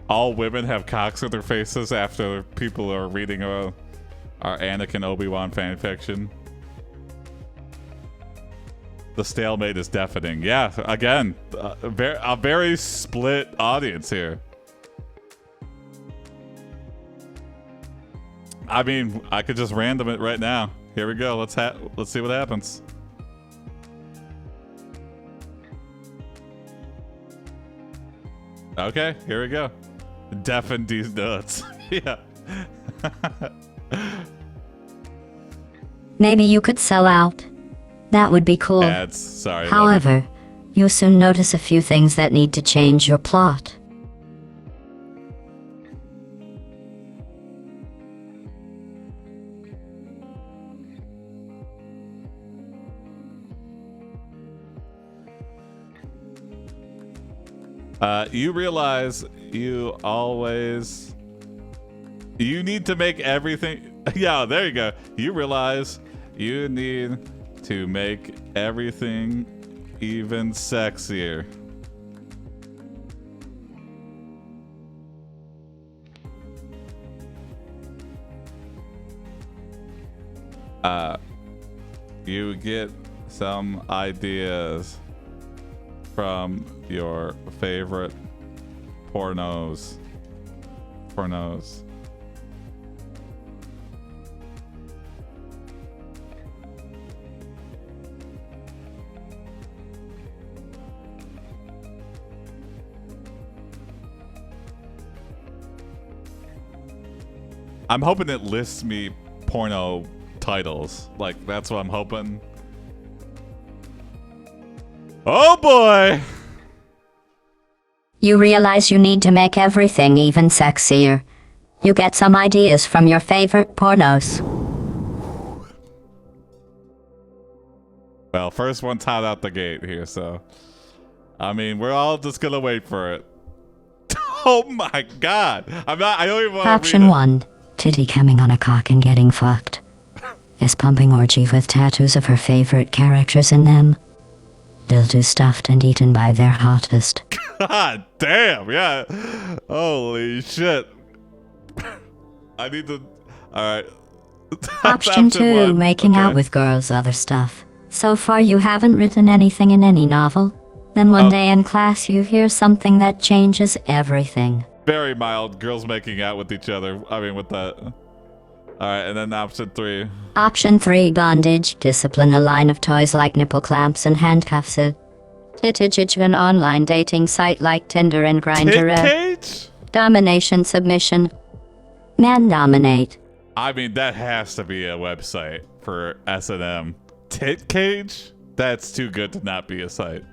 All women have cocks in their faces after people are reading our Anakin Obi-Wan fanfiction. The stalemate is deafening. Yeah, again, a very split audience here. I mean, I could just random it right now. Here we go. Let's see what happens. Okay, here we go. Deafen these nuts. Yeah. Maybe you could sell out. That would be cool. Ads. Sorry. However, you'll soon notice a few things that need to change your plot. You realize you need to make everything. Yeah, there you go. You realize you need to make everything even sexier. You get some ideas from your favorite pornos. I'm hoping it lists me porno titles. Like, that's what I'm hoping. Oh boy! You realize you need to make everything even sexier. You get some ideas from your favorite pornos. Well, first one's hot out the gate here, so... I mean, we're all just gonna wait for it. Oh my god! I don't even want to Option 1. Titty coming on a cock and getting fucked. Is pumping orgy with tattoos of her favorite characters in them. Dildo stuffed and eaten by their hottest. God damn, yeah. Holy shit. I need to... Alright. Option 2. one. Making Okay. out with girls, other stuff. So far you haven't written anything in any novel. Then one day in class you hear something that changes everything. Very mild. Girls making out with each other. I mean, with that. Alright, and then option 3. Option 3. Bondage. Discipline. A line of toys like nipple clamps and handcuffs. Titage. An online dating site like Tinder and Grindr. Cage? Domination. Submission. Man dominate. I mean, that has to be a website for S&M. Tit Cage? That's too good to not be a site.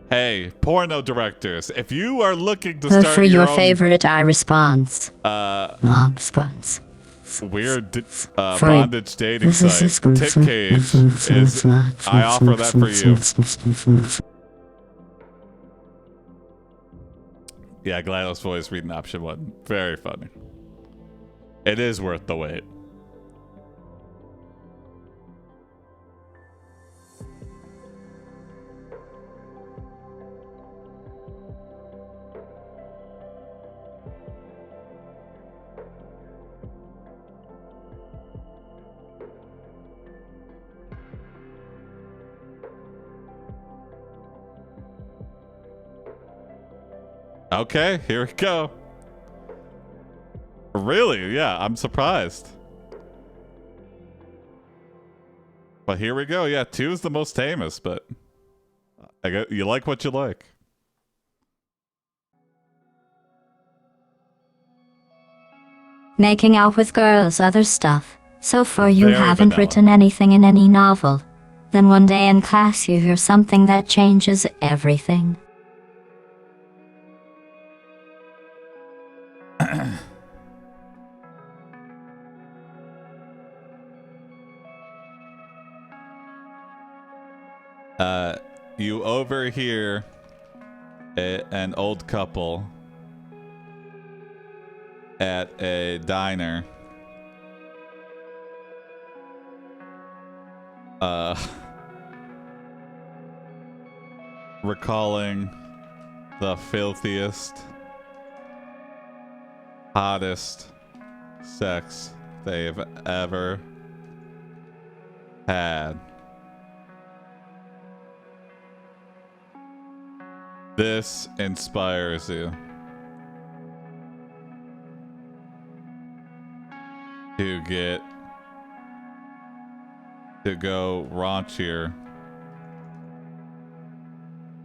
Hey, porno directors, if you are looking to start For your own, favorite response. Response. weird bondage dating site, Tit Cage is... I offer that for you. Yeah, GLaDOS voice reading option 1. Very funny. It is worth the wait. Okay, here we go. Really? Yeah, I'm surprised. But here we go. Yeah, 2 is the most tamest, but You like what you like. Making out with girls, other stuff. So far you Very haven't vanilla. written anything in any novel. Then one day in class you hear something that changes everything. You overhear an old couple at a diner. Recalling the filthiest, hottest sex they've ever had. This inspires you to go raunchier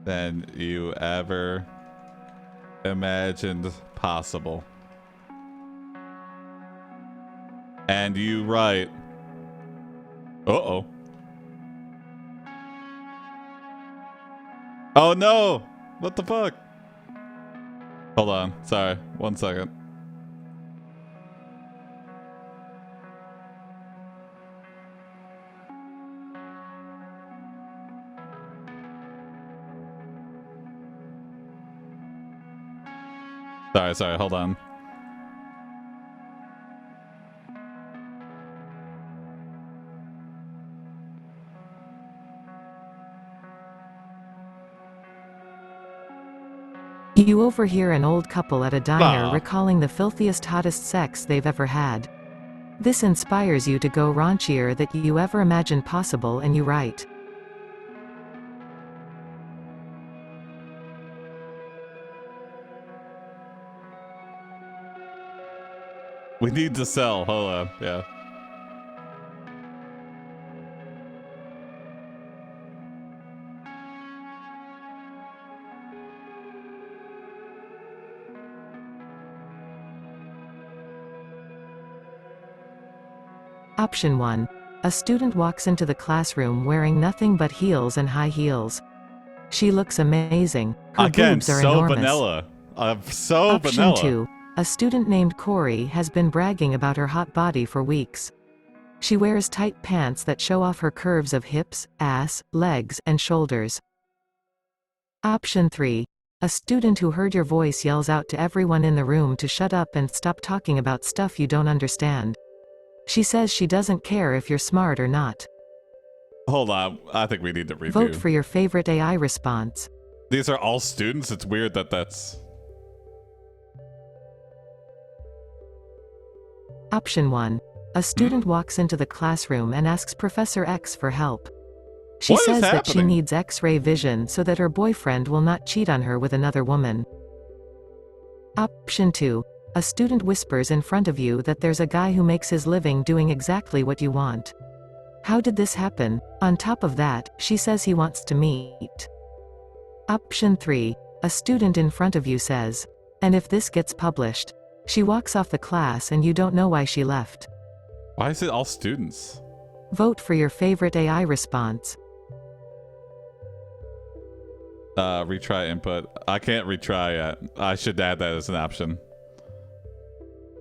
than you ever imagined possible. And you write, uh-oh. Oh no! What the fuck? Hold on. Sorry. 1 second. Sorry. Hold on. You overhear an old couple at a diner Aw. recalling the filthiest, hottest sex they've ever had. This inspires you to go raunchier than you ever imagined possible, and you write, We need to sell. Hold on. Yeah. Option 1. A student walks into the classroom wearing nothing but heels and high heels. She looks amazing. Her Again, boobs are so enormous. vanilla. So Option vanilla. 2. A student named Corey has been bragging about her hot body for weeks. She wears tight pants that show off her curves of hips, ass, legs, and shoulders. Option 3. A student who heard your voice yells out to everyone in the room to shut up and stop talking about stuff you don't understand. She says she doesn't care if you're smart or not. Hold on. I think we need to review. Vote for your favorite AI response. These are all students. It's weird that that's... Option 1. A student walks into the classroom and asks Professor X for help. She What is says that she happening? needs X-ray vision so that her boyfriend will not cheat on her with another woman. Option 2. A student whispers in front of you that there's a guy who makes his living doing exactly what you want. How did this happen? On top of that, she says he wants to meet. Option 3. A student in front of you says, "And if this gets published?" She walks off the class and you don't know why she left. Why is it all students? Vote for your favorite AI response. Retry input. I can't retry yet. I should add that as an option.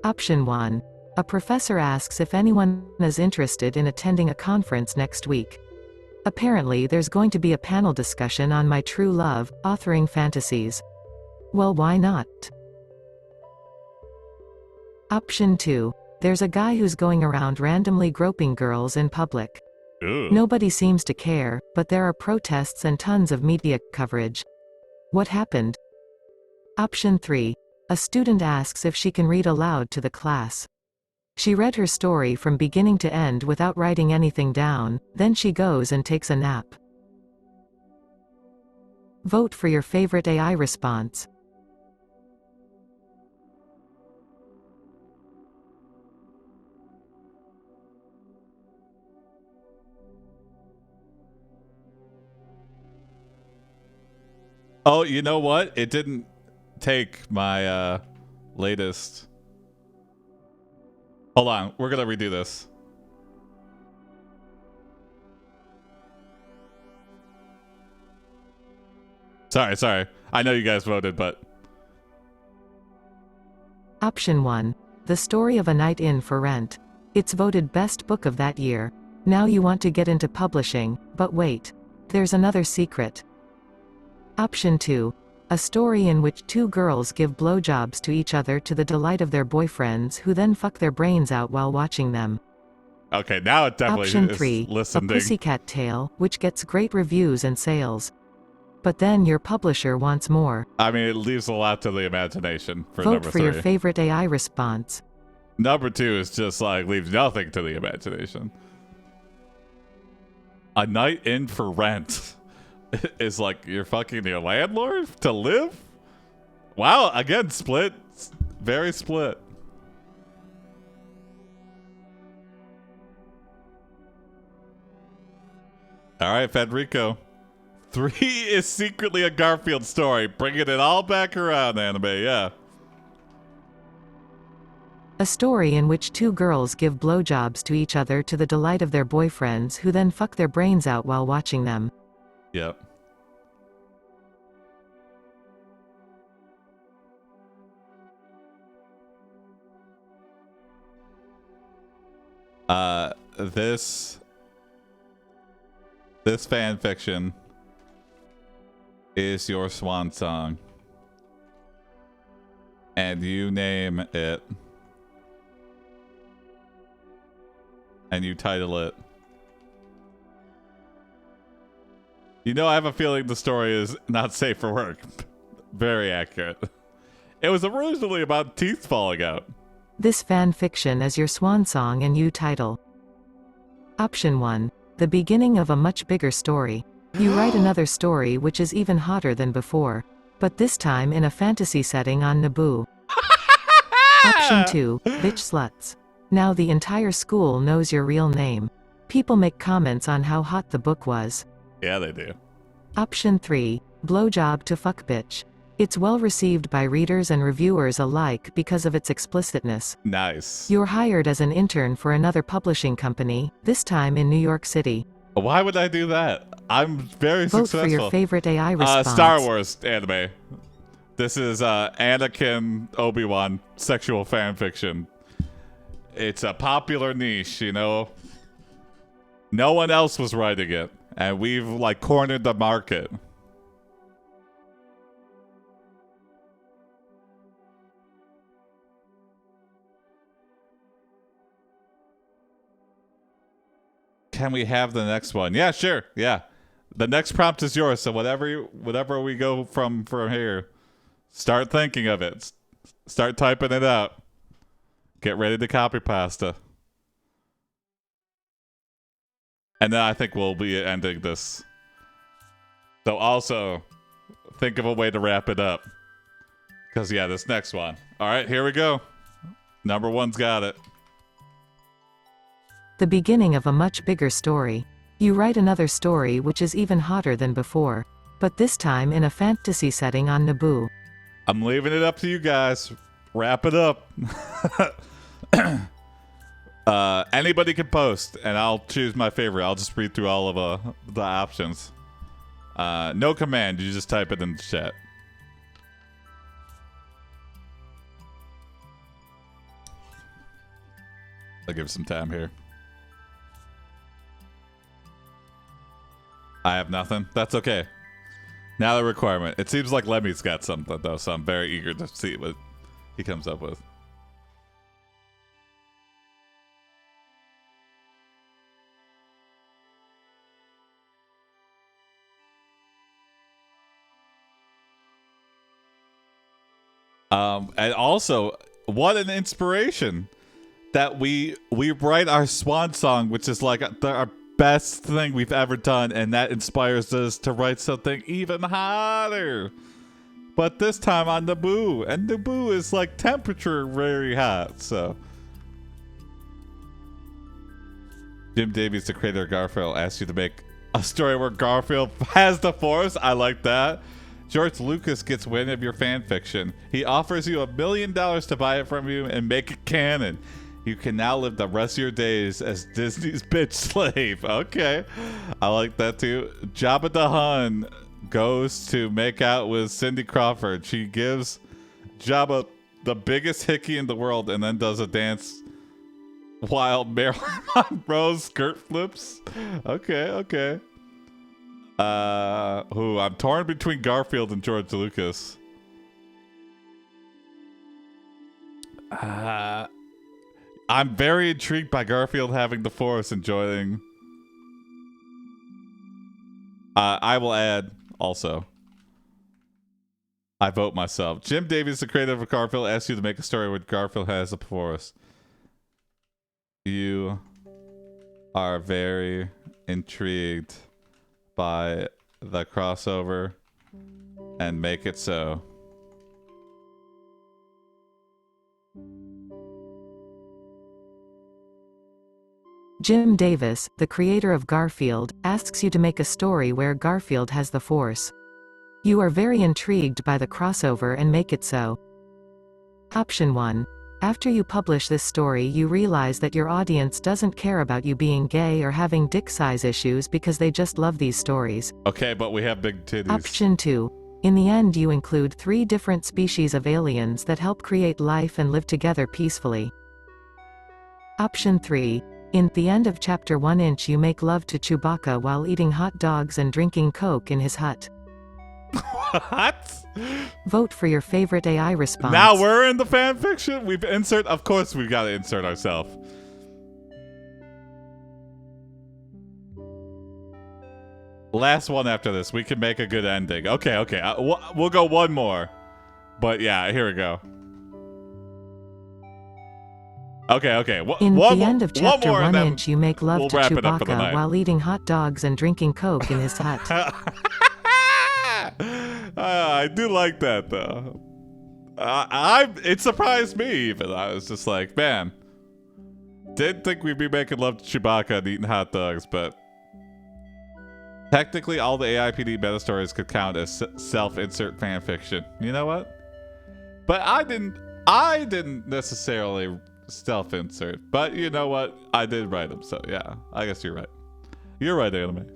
Option 1. A professor asks if anyone is interested in attending a conference next week. Apparently there's going to be a panel discussion on my true love, authoring fantasies. Well, why not? Option 2. There's a guy who's going around randomly groping girls in public. Ew. Nobody seems to care, but there are protests and tons of media coverage. What happened? Option 3. A student asks if she can read aloud to the class. She read her story from beginning to end without writing anything down, then she goes and takes a nap. Vote for your favorite AI response. Oh, you know what? It didn't take my latest. Hold on. We're going to redo this. Sorry. I know you guys voted, but... Option 1. The Story of a Night In for Rent. It's voted best book of that year. Now you want to get into publishing, but wait. There's another secret. Option 2. A story in which two girls give blowjobs to each other to the delight of their boyfriends who then fuck their brains out while watching them. Okay, now it definitely Option is 3. A listening. Pussycat Tale, which gets great reviews and sales. But then your publisher wants more. I mean, it leaves a lot to the imagination for Vote number for 3. your favorite AI response. Number 2 is just like leaves nothing to the imagination. A night in for rent is like you're fucking your landlord to live? Wow, again, split. Very split. All right, Federico. 3 is secretly a Garfield story, bringing it all back around, anime, yeah. A story in which two girls give blowjobs to each other to the delight of their boyfriends who then fuck their brains out while watching them. Yep. This fan fiction is your swan song, and you name it, and you title it. You know, I have a feeling the story is not safe for work. Very accurate. It was originally about teeth falling out. This fan fiction is your swan song and you title. Option 1. The beginning of a much bigger story. You write another story which is even hotter than before, but this time in a fantasy setting on Naboo. Option 2. Bitch sluts. Now the entire school knows your real name. People make comments on how hot the book was. Yeah, they do. Option 3. Blowjob to fuck bitch. It's well received by readers and reviewers alike because of its explicitness. Nice. You're hired as an intern for another publishing company, this time in New York City. Why would I do that? I'm very Vote successful. for your favorite AI response. Star Wars anime. This is Anakin Obi-Wan sexual fan fiction. It's a popular niche, you know. No one else was writing it, and we've like cornered the market. Can we have the next one? Yeah, sure. Yeah. The next prompt is yours, so whatever we go from here, start thinking of it. Start typing it out. Get ready to copy pasta. And then I think we'll be ending this. So also, think of a way to wrap it up. Because, yeah, this next one. All right, here we go. Number 1's got it. The beginning of a much bigger story. You write another story which is even hotter than before, but this time in a fantasy setting on Naboo. I'm leaving it up to you guys. Wrap it up. Anybody can post, and I'll choose my favorite. I'll just read through all of the options. No command. You just type it in the chat. I'll give it some time here. I have nothing. That's okay. Now the requirement. It seems like Lemmy's got something, though, so I'm very eager to see what he comes up with. And also, what an inspiration that we write our swan song, which is like our best thing we've ever done, and that inspires us to write something even hotter. But this time on Naboo, and Naboo is like temperature very hot, so. Jim Davies, the creator of Garfield, asked you to make a story where Garfield has the Force. I like that. George Lucas gets wind of your fan fiction. He offers you $1 million to buy it from you and make it canon. You can now live the rest of your days as Disney's bitch slave. Okay. I like that too. Jabba the Hutt goes to make out with Cindy Crawford. She gives Jabba the biggest hickey in the world and then does a dance while Marilyn Monroe's skirt flips. Okay. I'm torn between Garfield and George Lucas. I'm very intrigued by Garfield having the Force, enjoying. I will add also. I vote myself. Jim Davies, the creator of Garfield, asks you to make a story where Garfield has the Force. You are very intrigued by the crossover and make it so. Jim Davis, the creator of Garfield, asks you to make a story where Garfield has the Force. You are very intrigued by the crossover and make it so. Option 1. After you publish this story, you realize that your audience doesn't care about you being gay or having dick size issues because they just love these stories. Okay, but we have big titties. Option 2. In the end, you include 3 different species of aliens that help create life and live together peacefully. Option 3. In the end of Chapter 1 you make love to Chewbacca while eating hot dogs and drinking Coke in his hut. What? Vote for your favorite AI response. Now we're in the fan fiction. Of course we've got to insert ourselves. Last one after this. We can make a good ending. Okay. We'll go one more. But yeah, here we go. Okay. In the end of Chapter 1 you make love to wrap it up for the Chewbacca night. while eating hot dogs and drinking Coke in his hut. I do like that though. It surprised me even. I was just like, man, didn't think we'd be making love to Chewbacca and eating hot dogs, but technically all the AiPD meta stories could count as self-insert fan fiction. You know what? But I didn't necessarily self-insert, but you know what? I did write them, so yeah, I guess you're right. You're right, anime.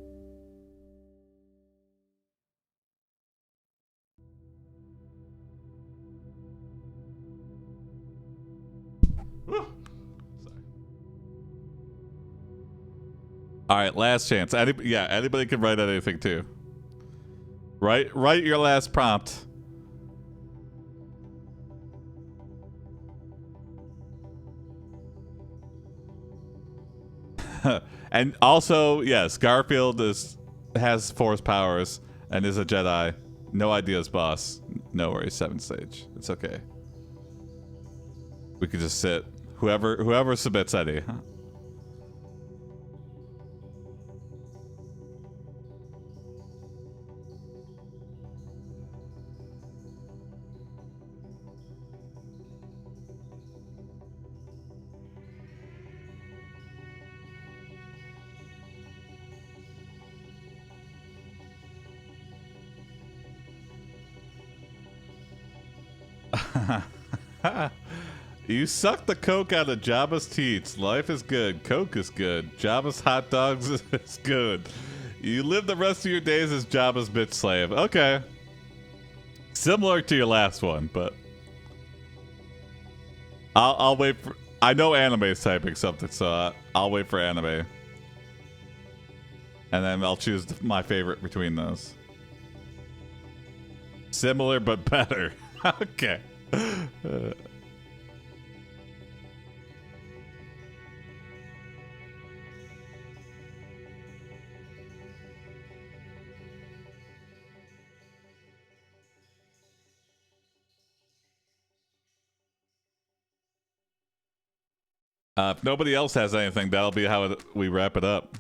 All right, last chance. Anybody can write anything too. Write your last prompt. And also, yes, Garfield has Force powers and is a Jedi. No ideas, boss. No worries, 7th stage. It's okay. We could just sit. Whoever submits any. Huh? You suck the Coke out of Jabba's teats. Life is good. Coke is good. Jabba's hot dogs is good. You live the rest of your days as Jabba's bitch slave. Okay. Similar to your last one, but I'll wait for. I know anime is typing something, so I'll wait for anime, and then I'll choose my favorite between those. Similar but better. Okay. If nobody else has anything, that'll be how we wrap it up.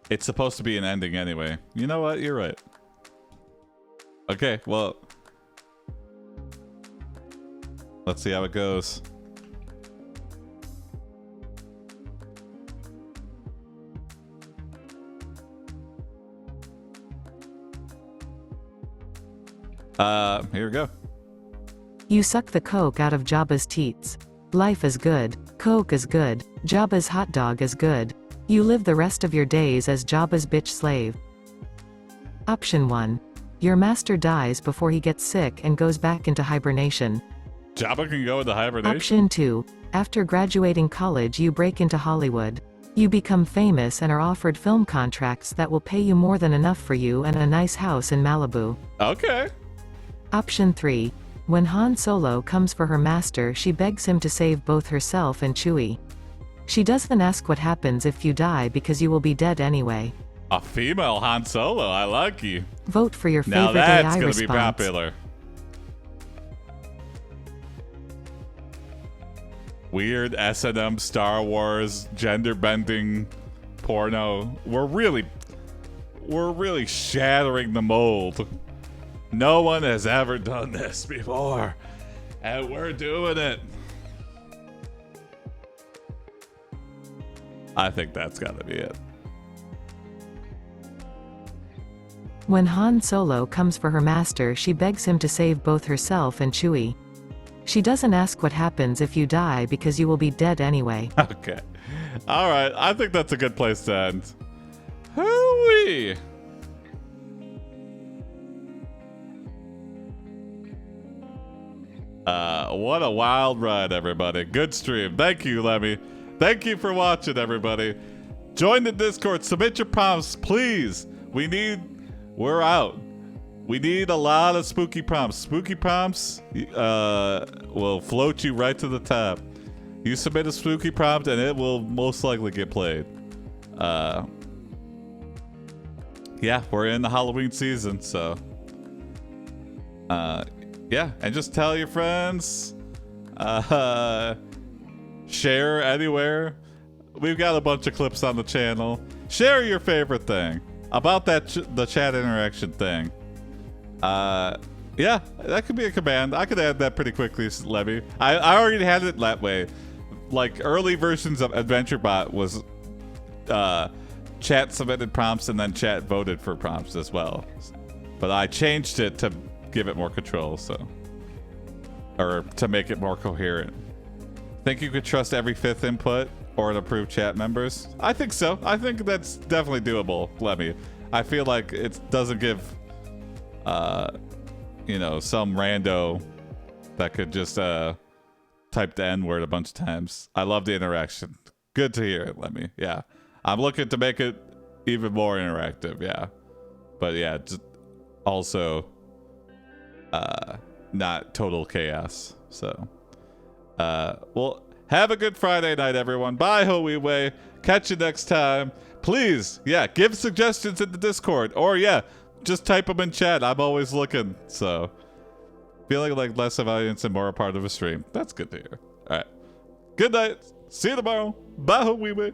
It's supposed to be an ending anyway. You know what? You're right. Okay, well, let's see how it goes. Here we go. You suck the coke out of Jabba's teats. Life is good. Coke is good. Jabba's hot dog is good. You live the rest of your days as Jabba's bitch slave. Option 1. Your master dies before he gets sick and goes back into hibernation. Jabba can go into hibernation? Option 2. After graduating college you break into Hollywood. You become famous and are offered film contracts that will pay you more than enough for you and a nice house in Malibu. Okay. Option 3. When Han Solo comes for her master she begs him to save both herself and Chewie. She doesn't ask what happens if you die because you will be dead anyway. A female Han Solo, I like you. Vote for your Now favorite that's AI gonna response. be popular. Weird S&M Star Wars gender bending porno. We're really shattering the mold. No one has ever done this before, and we're doing it. I think that's gotta be it. When Han Solo comes for her master she begs him to save both herself and Chewie. She doesn't ask what happens if you die because you will be dead anyway. Okay. Alright, I think that's a good place to end. Hooey! What a wild ride, everybody. Good stream. Thank you, Lemmy. Thank you for watching, everybody. Join the Discord. Submit your prompts, please. We're out. We need a lot of spooky prompts. Spooky prompts will float you right to the top. You submit a spooky prompt and it will most likely get played. Yeah, we're in the Halloween season, so yeah, and just tell your friends. Share anywhere. We've got a bunch of clips on the channel. Share your favorite thing about that the chat interaction thing. Yeah, that could be a command. I could add that pretty quickly, Levy. I already had it that way. Like early versions of AdventureBot was chat submitted prompts and then chat voted for prompts as well. But I changed it to give it more control, or to make it more coherent. Think you could trust every fifth input or to approve chat members? I think so. I think that's definitely doable, Lemmy. I feel like it doesn't give you know, some rando that could just type the N-word a bunch of times. I love the interaction. Good to hear it, Lemmy. Yeah. I'm looking to make it even more interactive, yeah. But yeah, just also not total chaos. So well, have a good Friday night, everyone. Bye, Hoiwe. Catch you next time. Please, yeah, give suggestions in the Discord, or yeah, just type them in chat. I'm always looking. So feeling like less of an audience and more a part of a stream. That's good to hear. All right. Good night. See you tomorrow. Bye, Hoiwe.